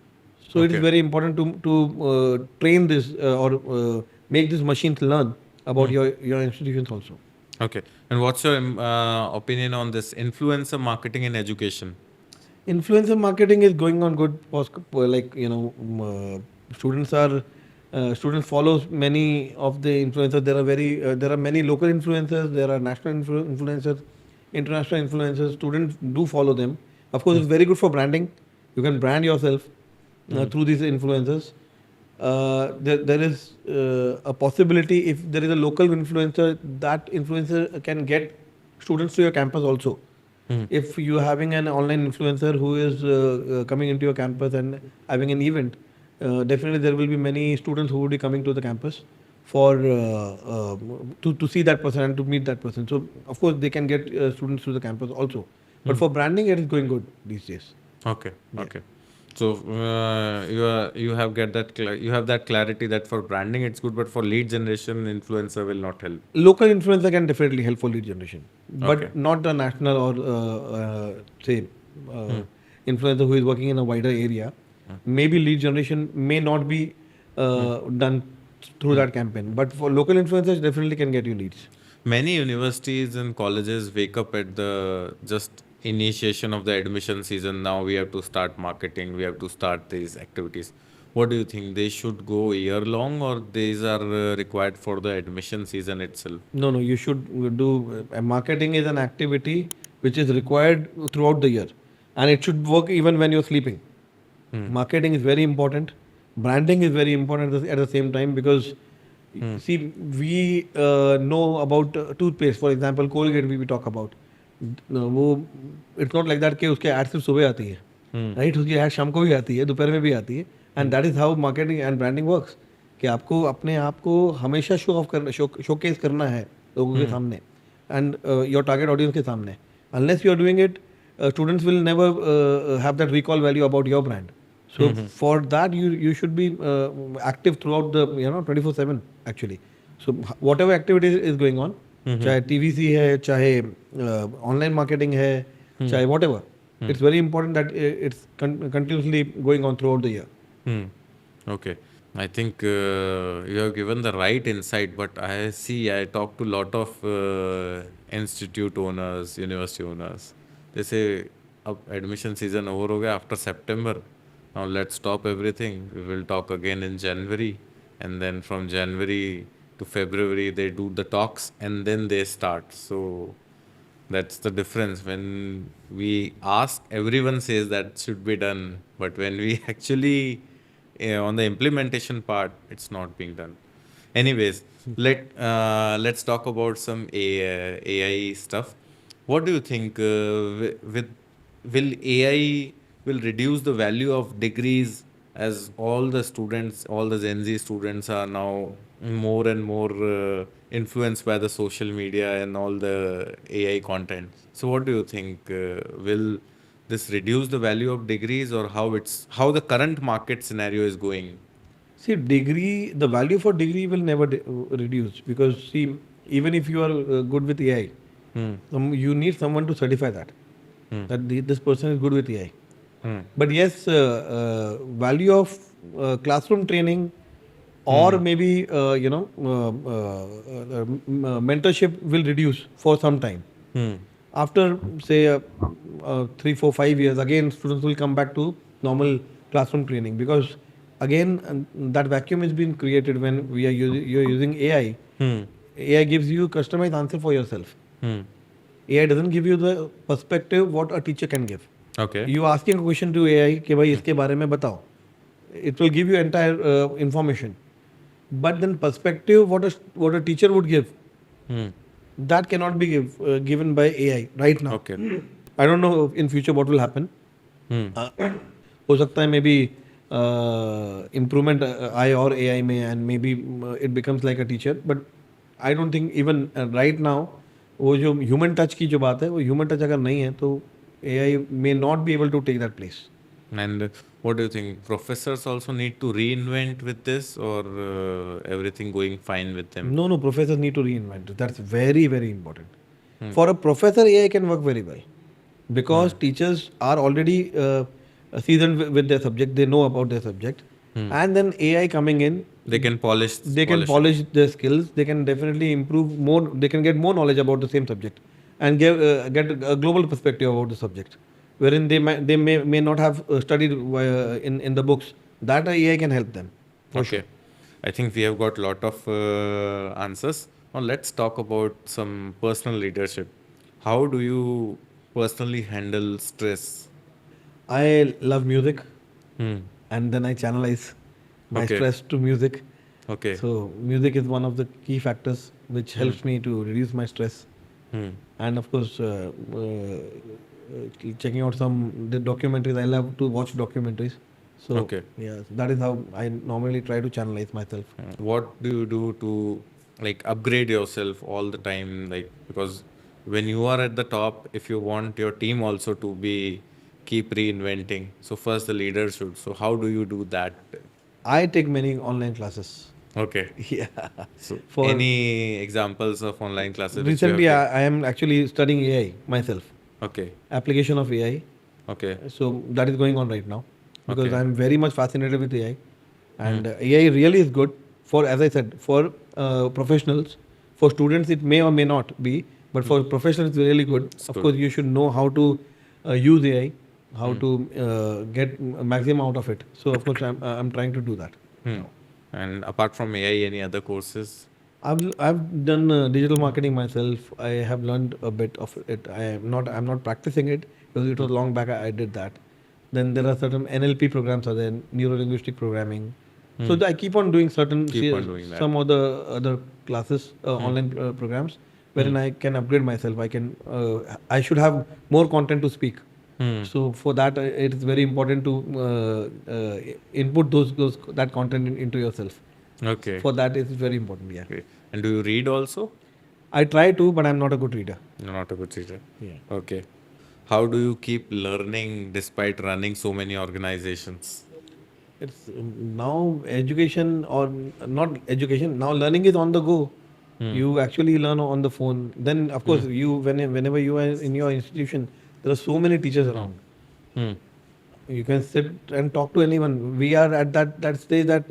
So it is Okay. very important to train this or make this machines learn about your institutions also. Okay. And what's your opinion on this influencer marketing in education? Influencer marketing is going on good. Like students follows many of the influencers. There are many local influencers. There are national influencers, international influencers. Students do follow them. Of course, it's very good for branding. You can brand yourself through these influencers. There is a possibility if there is a local influencer, that influencer can get students to your campus also. If you are having an online influencer who is coming into your campus and having an event, definitely there will be many students who will be coming to the campus for to see that person and to meet that person. So of course they can get students to the campus also. But for branding, it is going good these days. Okay. Okay. So you have that clarity that for branding it's good, but for lead generation, influencer will not help. Local influencer can definitely help for lead generation, but Okay. not a national or say influencer who is working in a wider area. Maybe lead generation may not be done through that campaign, but for local influencers definitely can get you leads. Many universities and colleges wake up at the just initiation of the admission season, now we have to start marketing, we have to start these activities. What do you think? They should go year long, or these are required for the admission season itself? No, no, you should do marketing is an activity which is required throughout the year, and it should work even when you're sleeping. Marketing is very important. Branding is very important at the same time, because see, we know about toothpaste, for example, Colgate we talk about. वो it's not like that कि उसके ad सिर्फ सुबह आती है, right? उसकी ad शाम को भी आती है, दोपहर में भी आती है, and that is how marketing and branding works. कि आपको अपने आप को हमेशा शो ऑफ करना, शोकेस करना है लोगों के सामने एंड योर टारगेट ऑडियंस के सामने. Unless you are doing it, students will never have that recall value about your brand. So for that, you should be active throughout the 24/7 actually. So whatever activity is going on, चाहे TVC है, चाहे online marketing है, चाहे whatever, it's very important that it's continuously going on throughout the year. Okay. I think you have given the right insight, but I talk to a lot of institute owners, university owners. They say, अब admission season over हो गया after September. Now let's stop everything. We will talk again in January. And then from January to February, they do the talks and then they start. So that's the difference. When we ask, everyone says that should be done. But when we actually on the implementation part, it's not being done. Anyways, let's talk about some AI stuff. What do you think? Will AI will reduce the value of degrees, as all the students, all the Gen Z students are now more and more influenced by the social media and all the AI content. So what do you think? Will this reduce the value of degrees, or how the current market scenario is going? See, the value for degree will never reduce, because see, even if you are good with AI, you need someone to certify that this person is good with AI. But yes, value of classroom training, or maybe mentorship will reduce for some time. After say 3, 4, 5 years, again students will come back to normal classroom training, because again that vacuum is being created when you're using AI. AI gives you customized answer for yourself. AI doesn't give you the perspective what a teacher can give. Okay. You asking a question to AI कि भाई इसके बारे में बताओ, it will give you entire information. But then perspective what a teacher would give, that cannot be given by AI right now. Okay. I don't know in future what will happen. हो सकता है maybe improvement आए और AI में, and maybe it becomes like a teacher. But I don't think even right now वो जो human touch की जो बात है, वो human touch अगर नहीं है तो AI may not be able to take that place. And what do you think? Professors also need to reinvent with this, or everything going fine with them? No, professors need to reinvent. That's very, very important. For a professor, AI can work very well, because teachers are already seasoned with their subject. They know about their subject, and then AI coming in, They can polish. polish their skills. They can definitely improve more. They can get more knowledge about the same subject, and get a global perspective about the subject, wherein they may not have studied in the books. That AI can help them. Okay. I think we have got a lot of answers. Now let's talk about some personal leadership. How do you personally handle stress? I love music, and then I channelize my Okay. stress to music. Okay. So music is one of the key factors which helps me to reduce my stress. And of course, checking out some documentaries. I love to watch documentaries. So Okay. yeah, that is how I normally try to channelize myself. What do you do to upgrade yourself all the time? Because when you are at the top, if you want your team also to keep reinventing, so first the leader should. So how do you do that? I take many online classes. Okay. Yeah. So For- any examples of online classes? which you Recently, have I am actually studying AI myself. Okay. Application of AI. Okay. So that is going on right now, because Okay. I'm very much fascinated with AI, and AI really is good for, as I said, for professionals. For students, it may or may not be, but for professionals, it's really good. Of good. course, you should know how to use AI, how to get maximum out of it. So of course I'm trying to do that. And apart from AI, any other courses? I've done digital marketing myself. I have learned a bit of it. I'm not practicing it because it was long back I did that. Then there are certain NLP programs are there, neuro linguistic programming. So I keep on doing Keep on doing that. some of the other classes, online programs, wherein I can upgrade myself. I should have more content to speak. So for that, it is very important to input that content into yourself. Okay. For that, it's very important. Yeah. Great. And do you read also? I try to, but I'm not a good reader. You're not a good reader. Yeah. Okay. How do you keep learning despite running so many organizations? It's now education or not education. Now learning is on the go. You actually learn on the phone. Then of course whenever you are in your institution, there are so many teachers around. You can sit and talk to anyone. We are at that stage that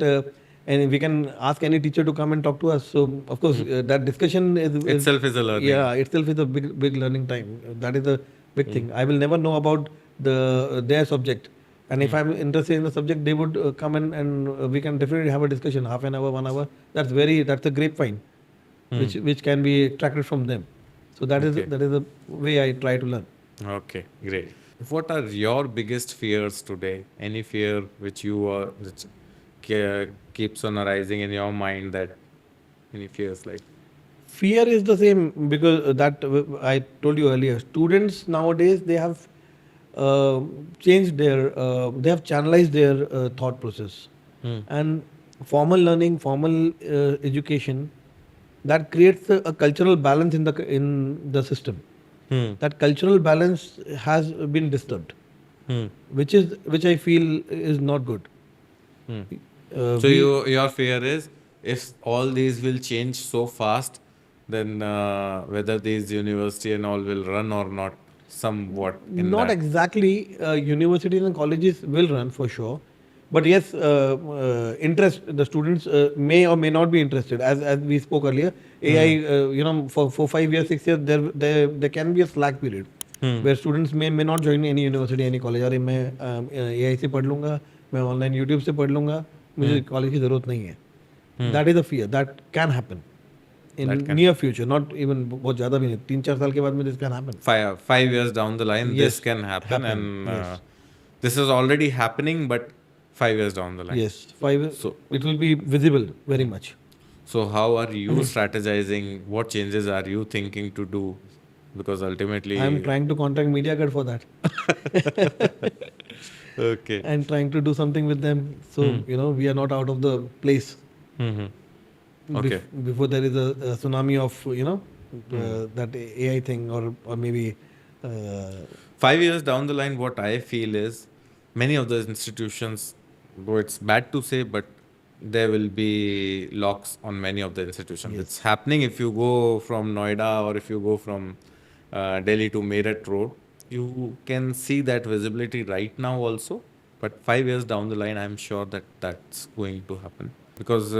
and we can ask any teacher to come and talk to us. So of course that discussion is Itself is a learning. Yeah, itself is a big learning time. That is a big thing. I will never know about their subject. And if I'm interested in the subject, they would come in and we can definitely have a discussion, half an hour, 1 hour. That's a grapevine, which can be extracted from them. So that is the way I try to learn. Okay, great. What are your biggest fears today? Any fear which keeps on arising in your mind? That any fears like? Fear is the same because that I told you earlier. Students nowadays they have changed they have channelized their thought process, and formal learning, formal education, that creates a cultural balance in the system. That cultural balance has been disturbed, which I feel is not good. So your fear is if all these will change so fast, then whether these university and all will run or not, somewhat. Not exactly. Universities and colleges will run for sure, but yes, interest. The students may or may not be interested. As we spoke earlier, AI. For 5 years, 6 years, there can be a slack period where students may not join any university, any college. अरे मैं AI से पढ़ लूँगा, मैं online YouTube से पढ़ लूँगा, मुझे college की ज़रूरत नहीं है. That is a fear that can happen in near future, not even बहुत ज़्यादा भी नहीं. 3-4 साल के बाद में this can happen. 5 years down the line, this can happen. And this is already happening, but 5 years down the line. Yes, 5 years. So it will be visible very much. So how are you strategizing? What changes are you thinking to do? Because ultimately, I'm trying to contact Mediagarh for that. Okay. And trying to do something with them. So we are not out of the place. Okay. Before there is a tsunami of that AI thing or maybe 5 years down the line, what I feel is many of the institutions, though it's bad to say, but there will be locks on many of the institutions. Yes. It's happening if you go from Noida or if you go from Delhi to Meerut Road. You can see that visibility right now also, but 5 years down the line, I'm sure that that's going to happen. Because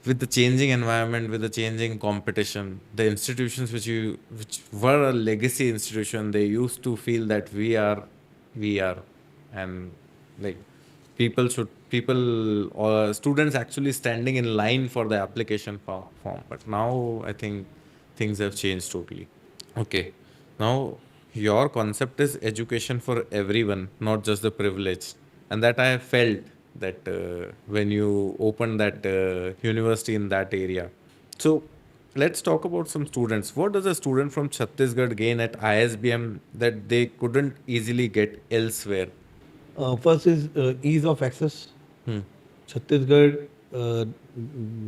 with the changing environment, with the changing competition, the institutions which were a legacy institution, they used to feel that we are, and like students actually standing in line for the application form. But now I think things have changed totally. Okay. Now, your concept is education for everyone, not just the privileged. And that I have felt that when you open that university in that area. So, let's talk about some students. What does a student from Chhattisgarh gain at ISBM that they couldn't easily get elsewhere? First is ease of access. Chhattisgarh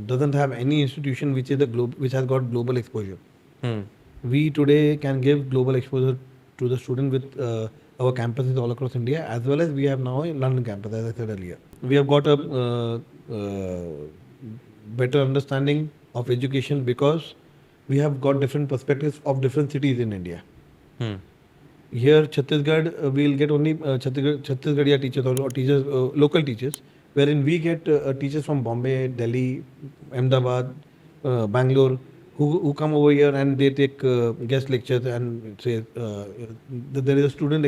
doesn't have any institution which has got global exposure. We today can give global exposure to the student with our campuses all across India, as well as we have now a London campus, as I said earlier. We have got a better understanding of education because we have got different perspectives of different cities in India. Here, Chhattisgarh, we'll get only Chhattisgarh teachers or teachers, local teachers, wherein we get teachers from Bombay, Delhi, Ahmedabad, Bangalore, who come over here and they take guest lectures and say there is a student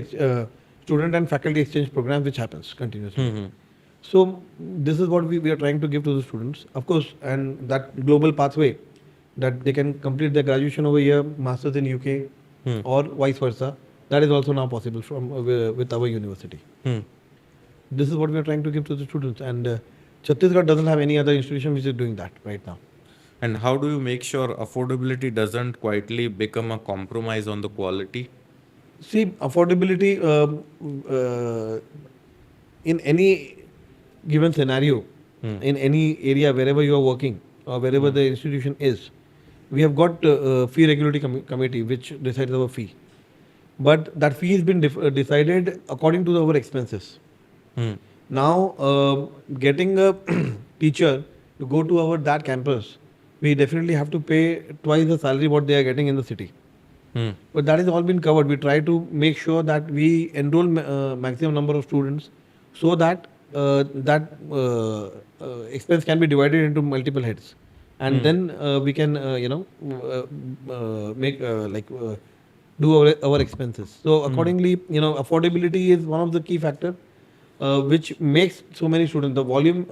and faculty exchange program which happens continuously. Hmm. So this is what we are trying to give to the students, of course, and that global pathway that they can complete their graduation over here, masters in UK, or vice versa. That is also now possible from with our university. Hmm. This is what we are trying to give to the students, and Chhattisgarh doesn't have any other institution which is doing that right now. And how do you make sure affordability doesn't quietly become a compromise on the quality? See, affordability in any given scenario, in any area wherever you are working or wherever the institution is, we have got fee regulatory committee which decides our fee. But that fee has been decided according to our expenses. Hmm. Now, getting a teacher to go to our that campus, we definitely have to pay twice the salary what they are getting in the city. Hmm. But that has all been covered. We try to make sure that we enroll maximum number of students so that expense can be divided into multiple heads, and then we can make do our expenses. So accordingly, affordability is one of the key factor which makes so many students. The volume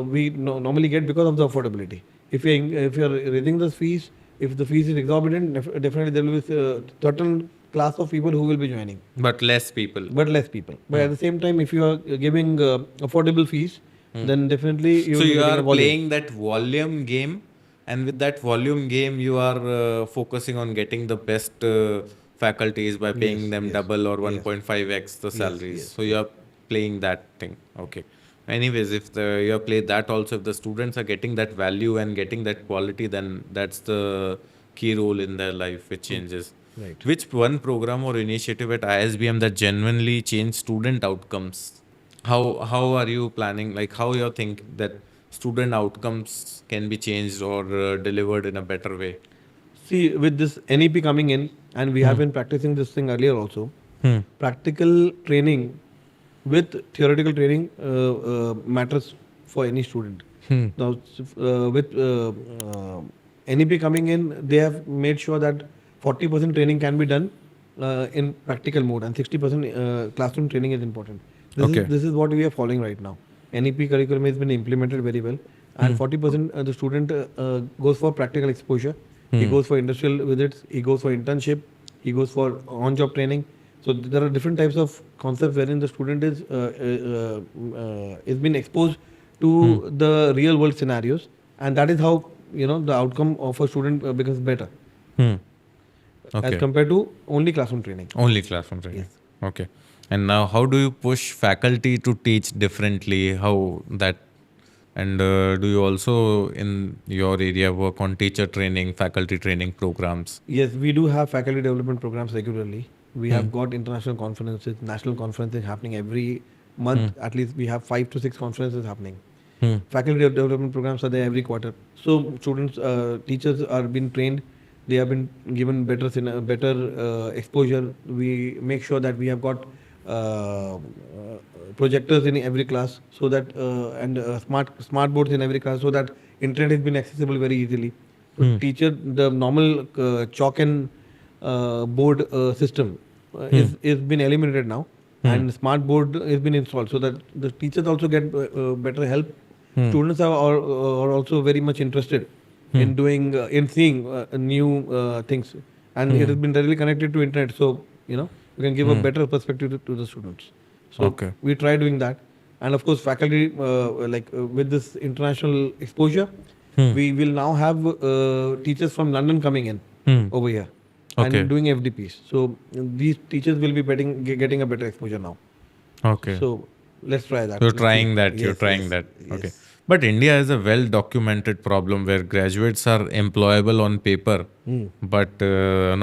we normally get because of the affordability. If you are raising the fees, if the fees is exorbitant, definitely there will be a certain class of people who will be joining, But less people. but less people. But at the same time, if you are giving affordable fees, then definitely you So will be you getting are a volume. playing that volume game, and with that volume game, you are focusing on getting the best faculties by paying Yes, them yes, double or yes. 1.5x the salaries. yes, So you are playing that thing. Okay. Anyways, if you have played that also, if the students are getting that value and getting that quality, then that's the key role in their life which changes. Right. Which one program or initiative at ISBM that genuinely changed student outcomes? How are you planning? Like how you think that student outcomes can be changed or delivered in a better way? See, with this NEP coming in, and we have been practicing this thing earlier also, practical training with theoretical training matters for any student. Now, with NEP coming in, they have made sure that 40% training can be done in practical mode, and 60% classroom training is important. Okay. This is what we are following right now. NEP curriculum has been implemented very well, and 40% the student goes for practical exposure. He goes for industrial visits. He goes for internship. He goes for on-job training. So there are different types of concepts wherein the student is been exposed to the real world scenarios, and that is how the outcome of a student becomes better Okay. as compared to only classroom training. Only classroom training. Okay. And now, how do you push faculty to teach differently? How that, and do you also in your area work on teacher training, faculty training programs? Yes, we do have faculty development programs regularly. We have got international conferences, national conferences happening every month. At least we have 5 to 6 conferences happening. Faculty development programs are there every quarter. So students, teachers are being trained. They have been given better exposure. We make sure that we have got projectors in every class, so that and smart boards in every class, so that internet has been accessible very easily. So teacher, the normal chalk and board system is been eliminated now, and smart board has been installed, so that the teachers also get better help. Students are also very much interested in doing in seeing new things, and it has been directly connected to internet, so you can give a better perspective to the students. So Okay. we try doing that, and of course faculty with this international exposure, we will now have teachers from London coming in over here Okay. and doing FDPs. So these teachers will be getting a better exposure now. Okay. So let's try that. You're Let's trying see. that. You're Yes, trying yes, that. yes. Okay. But India is a well documented problem where graduates are employable on paper, but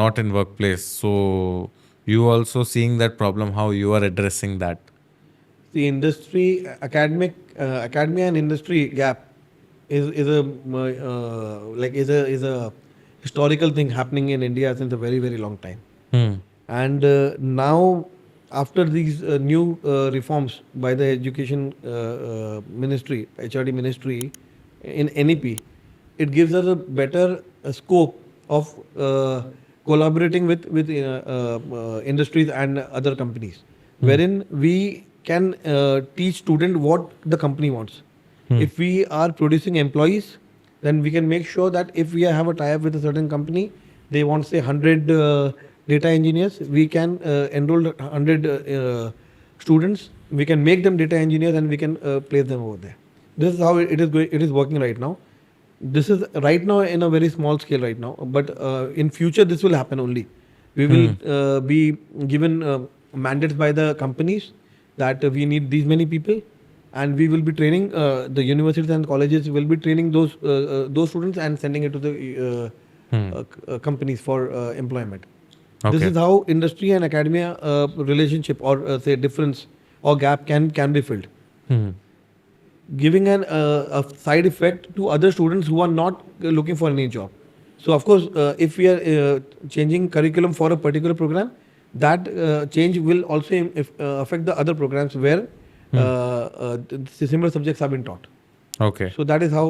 not in workplace. So you also seeing that problem, how you are addressing that? The industry, academia and industry gap is a historical thing happening in India since a very very long time. And now, after these new reforms by the education ministry, HRD ministry in NEP, it gives us a better scope of collaborating with industries and other companies, wherein we can teach student what the company wants. If we are producing employees, then we can make sure that if we have a tie-up with a certain company, they want say 100 data engineers, we can enroll 100 students, we can make them data engineers and we can place them over there. This is how it is going. It is working right now. This is right now in a very small scale right now, but in future this will happen only. We will be given mandates by the companies that we need these many people, and we will be training the universities and colleges will be training those students and sending it to the companies for employment. This Okay. is how industry and academia relationship or say difference or gap can be filled. Hmm. Giving a side effect to other students who are not looking for any job. So of course, if we are changing curriculum for a particular program, that change will also affect the other programs where the similar subjects have been taught. Okay. So that is how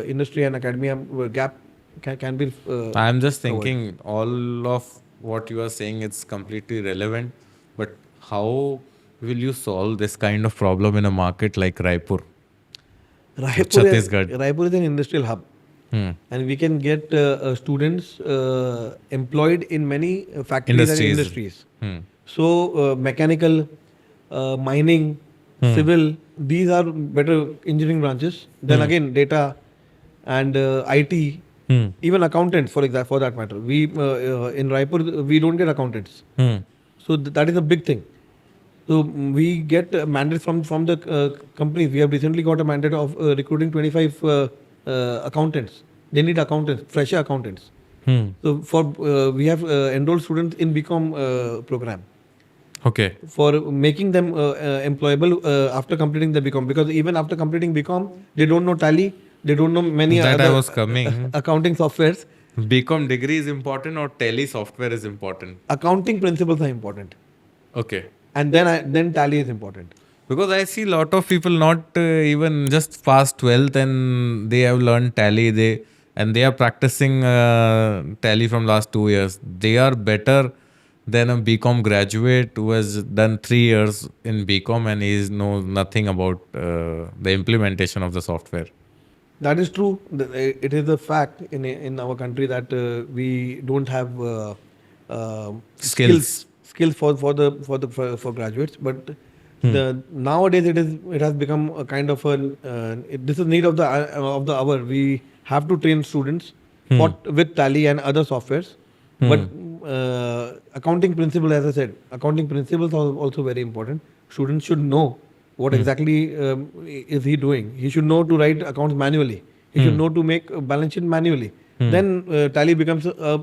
industry and academia gap can be. I'm just covered. thinking all of what you are saying is completely relevant, but how will you solve this kind of problem in a market like Raipur? Chhattisgarh. Raipur is an industrial hub. Hmm. And we can get students employed in many factories and industries. Hmm. So mechanical, mining, civil, these are better engineering branches. Then again, data and IT, Hmm. even accountants, for that matter. We in Raipur we don't get accountants. Hmm. So that is a big thing. So we get mandates from the companies. We have recently got a mandate of recruiting 25 accountants. They need accountants, fresher accountants. Hmm. So for we have enrolled students in BCom program Okay. for making them employable after completing the BCom, because even after completing BCom they don't know Tally, they don't know many That I other was coming. accounting softwares. BCom degree is important or tele software is important? Accounting principles are important, Okay. and then Tally is important. Because I see a lot of people not even just past 12th and they have learned tally. They are practicing tally from last 2 years. They are better than a BCom graduate who has done 3 years in BCom and he knows nothing about the implementation of the software. That is true. It is a fact in our country that we don't have Skills. for graduates. But nowadays it has become a kind of this is need of the hour. We have to train students with Tally and other softwares. But accounting principle, as I said, accounting principles are also very important. Students should know what exactly is he doing. He should know to write accounts manually. He should know to make a balance sheet manually. Then Tally becomes a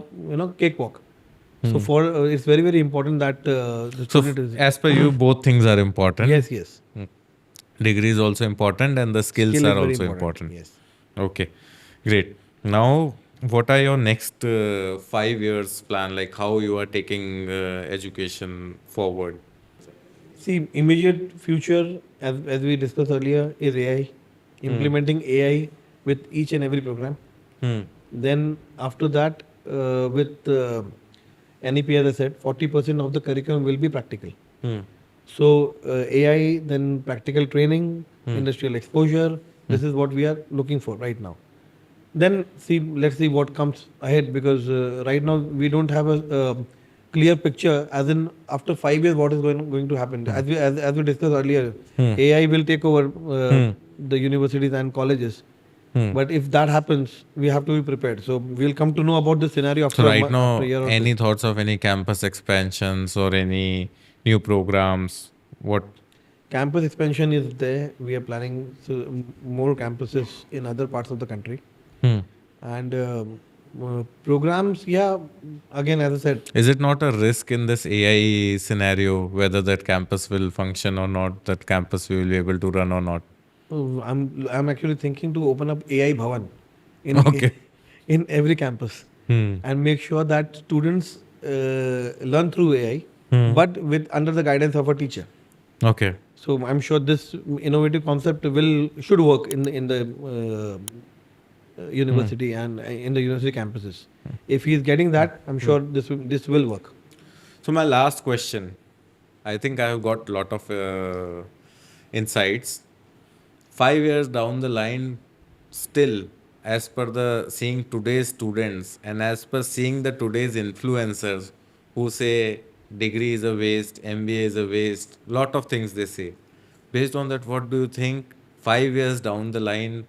cakewalk. So for it's very, very important that the So student is. as per you, both things are important. Yes. Degree is also important and the skills Skill is are very also important. Yes. Okay, great. Now, what are your next 5 years plan? Like how you are taking education forward? See, immediate future, as we discussed earlier, is AI. Implementing AI with each and every program. Then after that, with NEP, as I said, 40% of the curriculum will be practical. So AI, then practical training, industrial exposure. This is what we are looking for right now. Then let's see what comes ahead, because right now we don't have a clear picture as in after 5 years what is going to happen. As we discussed earlier, AI will take over the universities and colleges. But if that happens, we have to be prepared. So we'll come to know about the scenario after So right now, after a year or any two. thoughts of any campus expansions or any new programs? What? Campus expansion is there. We are planning more campuses in other parts of the country. And programs, yeah, again, as I said. Is it not a risk in this AI scenario, whether that campus will function or not, that campus will be able to run or not? I'm actually thinking to open up AI Bhavan in Okay. in every campus and make sure that students learn through AI, but with under the guidance of a teacher. Okay. So I'm sure this innovative concept should work in the university and in the university campuses. If he is getting that, I'm sure this will work. So my last question, I think I have got lot of insights. 5 years down the line, still, as per the seeing today's students and as per seeing the today's influencers who say degree is a waste, MBA is a waste, lot of things they say. Based on that, what do you think? 5 years down the line,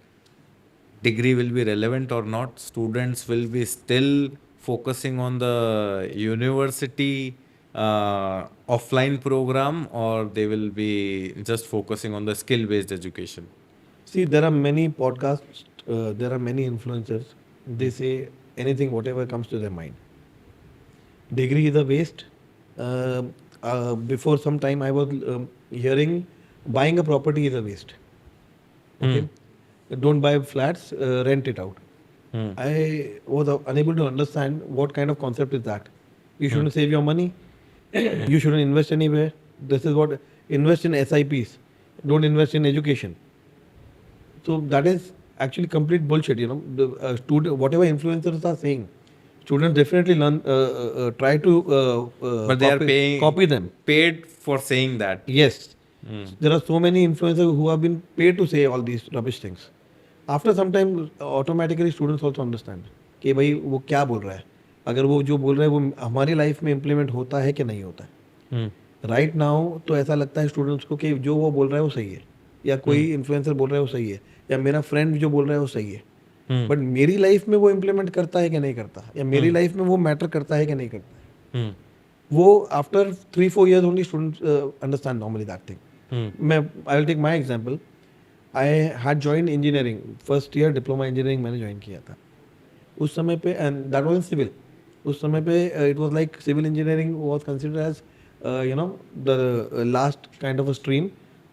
degree will be relevant or not? Students will be still focusing on the university offline program, or they will be just focusing on the skill based education? See, there are many podcasts, there are many influencers. They say anything, whatever comes to their mind. Degree is a waste. Before some time, I was hearing buying a property is a waste. Okay, don't buy flats, rent it out. I was unable to understand what kind of concept is that. You shouldn't save your money. You shouldn't invest anywhere. This is what invest in SIPs. Don't invest in education. So that is actually complete bullshit. You know, the student, whatever influencers are saying, students definitely learn, try to But they are paying copy them. paid for saying that. Yes, there are so many influencers who have been paid to say all these rubbish things. After some time, automatically students also understand कि भाई वो क्या बोल रहा है. अगर वो जो बोल रहा है वो हमारी लाइफ में इम्प्लीमेंट होता है कि नहीं होता है. राइट नाउ तो ऐसा लगता है स्टूडेंट्स को कि जो वो बोल रहा है वो सही है, या कोई इन्फ्लुएंसर बोल रहा है वो सही है, या मेरा फ्रेंड जो बोल रहा है वो सही है. बट मेरी लाइफ में वो इम्प्लीमेंट करता है कि नहीं करता, या मेरी लाइफ में वो मैटर करता है कि नहीं करता है. वो after 3-4 years only students understand normally that thing. मैं I will take my example. I had join engineering, first year diploma engineering मैंने ज्वाइन किया था. उस समय पे, and that was in civil. उस समय पे it was like civil engineering was considered as you know the last kind of a stream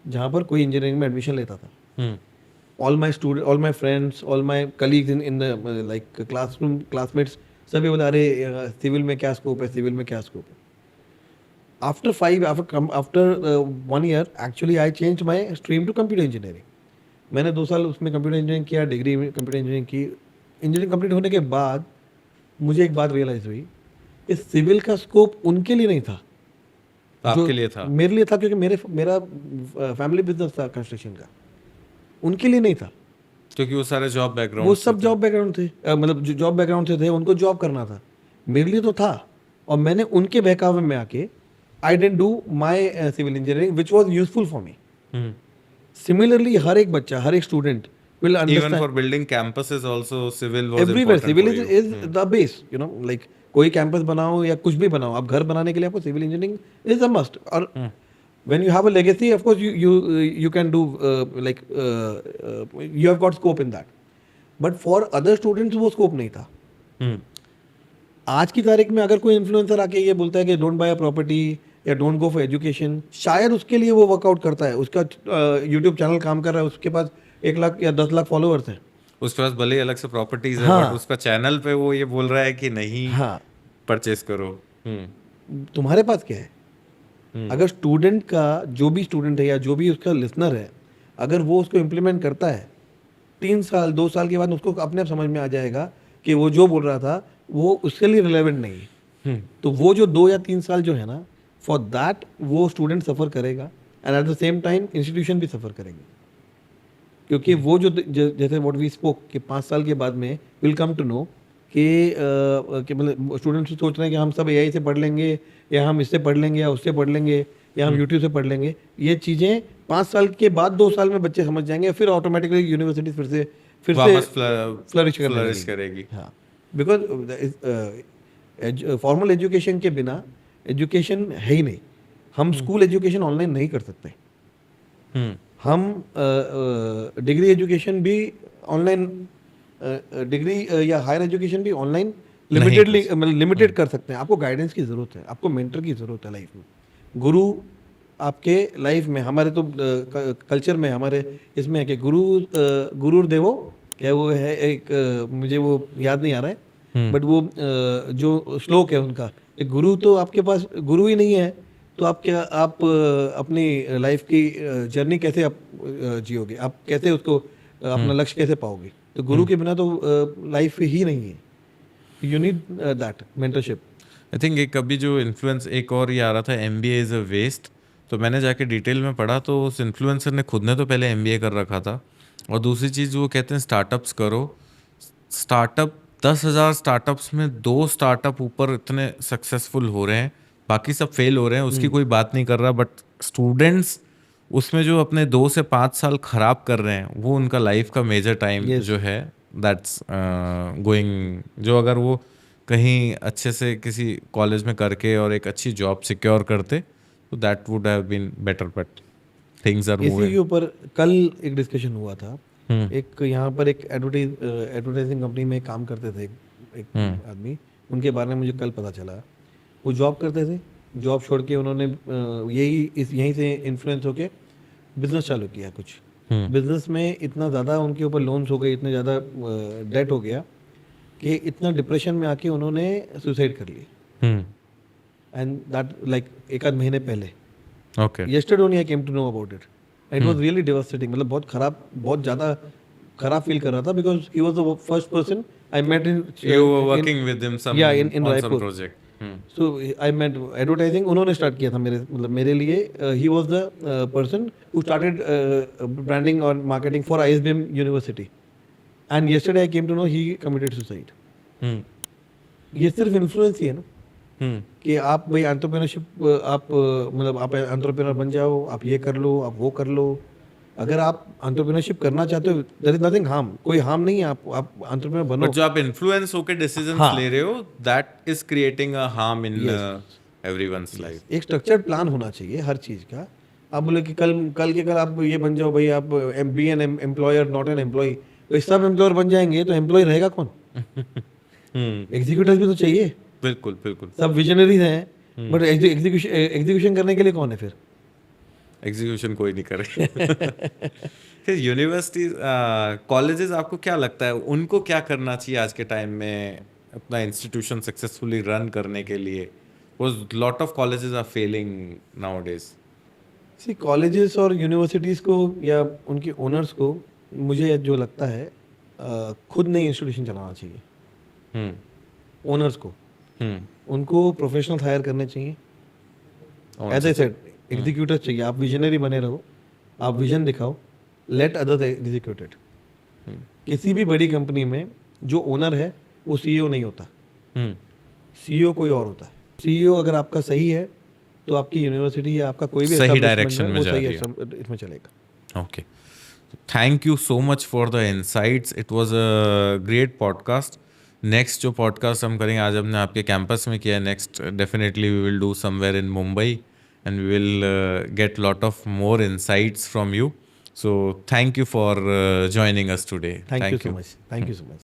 जहाँ पर कोई इंजीनियरिंग में एडमिशन लेता था. All my student, all my friends, all my colleagues in the like classroom, classmates, सभी बोले अरे civil में क्या स्कोप है, सिविल में क्या स्कोप है. After 1 year actually I change my stream to computer engineering. मैंने 2 साल उसमें कंप्यूटर इंजीनियरिंग किया, डिग्री में कंप्यूटर इंजीनियरिंग की. इंजीनियरिंग कंप्लीट होने के बाद मुझे एक बात रियलाइज हुई, इस सिविल का स्कोप उनके लिए नहीं था, आपके लिए था. मेरे लिए था, क्योंकि मेरा फैमिली बिजनेस था कंस्ट्रक्शन का. उनके लिए नहीं था, क्योंकि वो सारे जॉब बैकग्राउंड, वो सब जॉब बैकग्राउंड थे, मतलब जो जॉब बैकग्राउंड से थे उनको जॉब करना था. मेरे लिए तो था, और मैंने उनके बहकावे में आके I didn't do my civil engineering which was useful for me. Similarly हर एक बच्चा, हर एक student will understand. Even for building campuses also, civil was everywhere. important Civil for you. is the base. You know, like कोई campus बनाओ या कुछ भी बनाओ, आप घर बनाने के लिए आपको civil engineering is a must. और when you have a legacy, of course you can do like you have got scope in that. But for other students वो scope नहीं था. आज की तारीख में अगर कोई इन्फ्लुएंसर आके ये बोलता है कि डोंट बाय अ प्रॉपर्टी या डोंट गो फॉर एजुकेशन, शायद उसके लिए वो वर्कआउट करता है. उसका यूट्यूब चैनल काम कर रहा है, उसके पास 1 लाख या 10 लाख फॉलोअर्स हैं, उसके पास भले ही अलग से प्रॉपर्टीज है, हाँ. बट उसका चैनल पे वो ये बोल रहा है कि नहीं, हाँ, परचेस करो. तुम्हारे पास क्या है? अगर स्टूडेंट का, जो भी स्टूडेंट है या जो भी उसका लिसनर है, अगर वो उसको इम्प्लीमेंट करता है, 3 साल 2 साल के बाद उसको अपने आप समझ में आ जाएगा कि वो जो बोल रहा था वो उसके लिए रिलेवेंट नहीं है. तो वो जो 2 या 3 साल जो है ना, फॉर दैट वो स्टूडेंट सफ़र करेगा, and at the same time institution भी सफ़र करेंगे. क्योंकि वो जो जैसे व्हाट वी स्पोक कि 5 साल के बाद में विल कम टू नो कि मतलब स्टूडेंट्स सोच रहे हैं कि हम सब एआई से पढ़ लेंगे, या हम इससे पढ़ लेंगे, या उससे पढ़ लेंगे, या हम यूट्यूब से पढ़ लेंगे. ये चीज़ें 5 साल के बाद 2 साल में बच्चे समझ जाएंगे, फिर ऑटोमेटिकली यूनिवर्सिटी फिर से फ्लरिश करेगी. हाँ, बिकॉज फॉर्मल एजुकेशन के बिना एजुकेशन है ही नहीं. हम स्कूल एजुकेशन ऑनलाइन नहीं कर सकते. हम डिग्री एजुकेशन भी ऑनलाइन, डिग्री या हायर एजुकेशन भी ऑनलाइन लिमिटेड कर सकते हैं. आपको गाइडेंस की ज़रूरत है, आपको मेंटर की ज़रूरत है लाइफ में. गुरु आपके लाइफ में, हमारे तो कल्चर में, हमारे इसमें है कि गुरु देवो, क्या वो है एक, मुझे वो याद नहीं आ रहा है, बट वो जो श्लोक है उनका, एक गुरु तो आपके पास गुरु ही नहीं है, तो आप क्या, आप अपनी लाइफ की जर्नी कैसे आप जियोगे, आप कैसे उसको अपना लक्ष्य कैसे पाओगे? तो गुरु के बिना तो लाइफ ही नहीं है. You need that mentorship. I think एक अभी जो इन्फ्लुएंस एक और ये आ रहा था, MBA इज़ अ वेस्ट, तो मैंने जाके डिटेल में पढ़ा तो उस इन्फ्लुएंसर ने खुद ने तो पहले MBA कर रखा था, और दूसरी चीज़ वो कहते हैं स्टार्टअप्स करो. स्टार्टअप 10,000 स्टार्टअप्स में 2 स्टार्टअप ऊपर इतने सक्सेसफुल हो रहे हैं, बाकी सब फेल हो रहे हैं, उसकी कोई बात नहीं कर रहा. बट स्टूडेंट्स उसमें जो अपने 2 से 5 साल खराब कर रहे हैं, वो उनका लाइफ का मेजर टाइम Yes. जो है दैट्स गोइंग. जो अगर वो कहीं अच्छे से किसी कॉलेज में करके और एक अच्छी जॉब सिक्योर करते तो that would have been better. But things are इसी के मूविंग. ऊपर कल एक डिस्कशन हुआ था. एक यहाँ पर एक एडवर्टाइजिंग कंपनी में काम करते थे एक आदमी. उनके बारे में मुझे कल पता चला. वो जॉब करते थे, जॉब छोड़ के उन्होंने यहीं से इन्फ्लुएंस होके बिजनेस चालू किया. कुछ बिजनेस में इतना ज़्यादा उनके ऊपर लोन्स हो गए, इतने ज़्यादा डेट हो गया कि इतना डिप्रेशन में आके उन्होंने सुसाइड कर ली. एंड दैट लाइक एक आध महीने पहले. Okay. yesterday only I came to know about it. It was really devastating. मतलब बहुत खराब, बहुत ज़्यादा खराब फील कर रहा था because he was the first person I met in. You were working with him some Yeah, in on some Raipur. project. So I met advertising. उन्होंने start किया था मेरे लिए. He was the person who started branding or marketing for ISBM University. And yesterday I came to know he committed suicide. ये सिर्फ influence ही है ना कि आप भाई एंटरप्रेन्योरशिप, आप मतलब आप एंटरप्रेन्योर बन जाओ, आप ये कर लो, आप वो कर लो. अगर आप एंटरप्रेन्योरशिप करना चाहते हो, देयर इज नथिंग हार्म. कोई हार्म नहीं है. आप एंटरप्रेन्योर बनो. बट जो आप इन्फ्लुएंस होकर डिसीजंस ले रहे हो, that is creating a harm in everyone's life. एक स्ट्रक्चर्ड प्लान होना चाहिए हर चीज़ का. आप बोले कि कल के कल आप ये बन जाओ भाई, आप be an employer not an employ. तो सब एम्प्लॉयर बन जाएंगे तो एम्प्लॉय रहेगा कौन? एग्जीक्यूटिव भी तो चाहिए. बिल्कुल बिल्कुल. सब विजनरीज हैं, बट एग्जीक्यूशन करने के लिए कौन है फिर? एग्जीक्यूशन कोई नहीं करे. फिर यूनिवर्सिटीज, कॉलेजेस, आपको क्या लगता है उनको क्या करना चाहिए आज के टाइम में अपना इंस्टीट्यूशन सक्सेसफुली रन करने के लिए? Because lot of colleges are failing nowadays. See colleges और यूनिवर्सिटीज़ को या उनके ओनर्स को मुझे जो लगता है खुद नहीं इंस्टीट्यूशन चलाना चाहिए. ओनर्स को उनको प्रोफेशनल्स हायर करने चाहिए. एज आई सेड, एग्जीक्यूटर चाहिए. आप विजनरी बने रहो, आप विजन दिखाओ, लेट अदर्स एग्जीक्यूट इट. किसी भी बड़ी कंपनी में जो ओनर है वो सीईओ नहीं होता. सीईओ कोई और होता है. सीईओ अगर आपका सही है तो आपकी यूनिवर्सिटी या आपका कोई भी सही डायरेक्शन में जा रही है. इसमें चलेगा. Okay. Thank you so much for the insights. It was a great podcast. Next जो पॉडकास्ट हम करेंगे, आज हमने आपके कैंपस में किया है, next definitely we will do somewhere in Mumbai and we will get lot of more insights from you. So thank you for joining us today. Thank you so much. Thank you so much.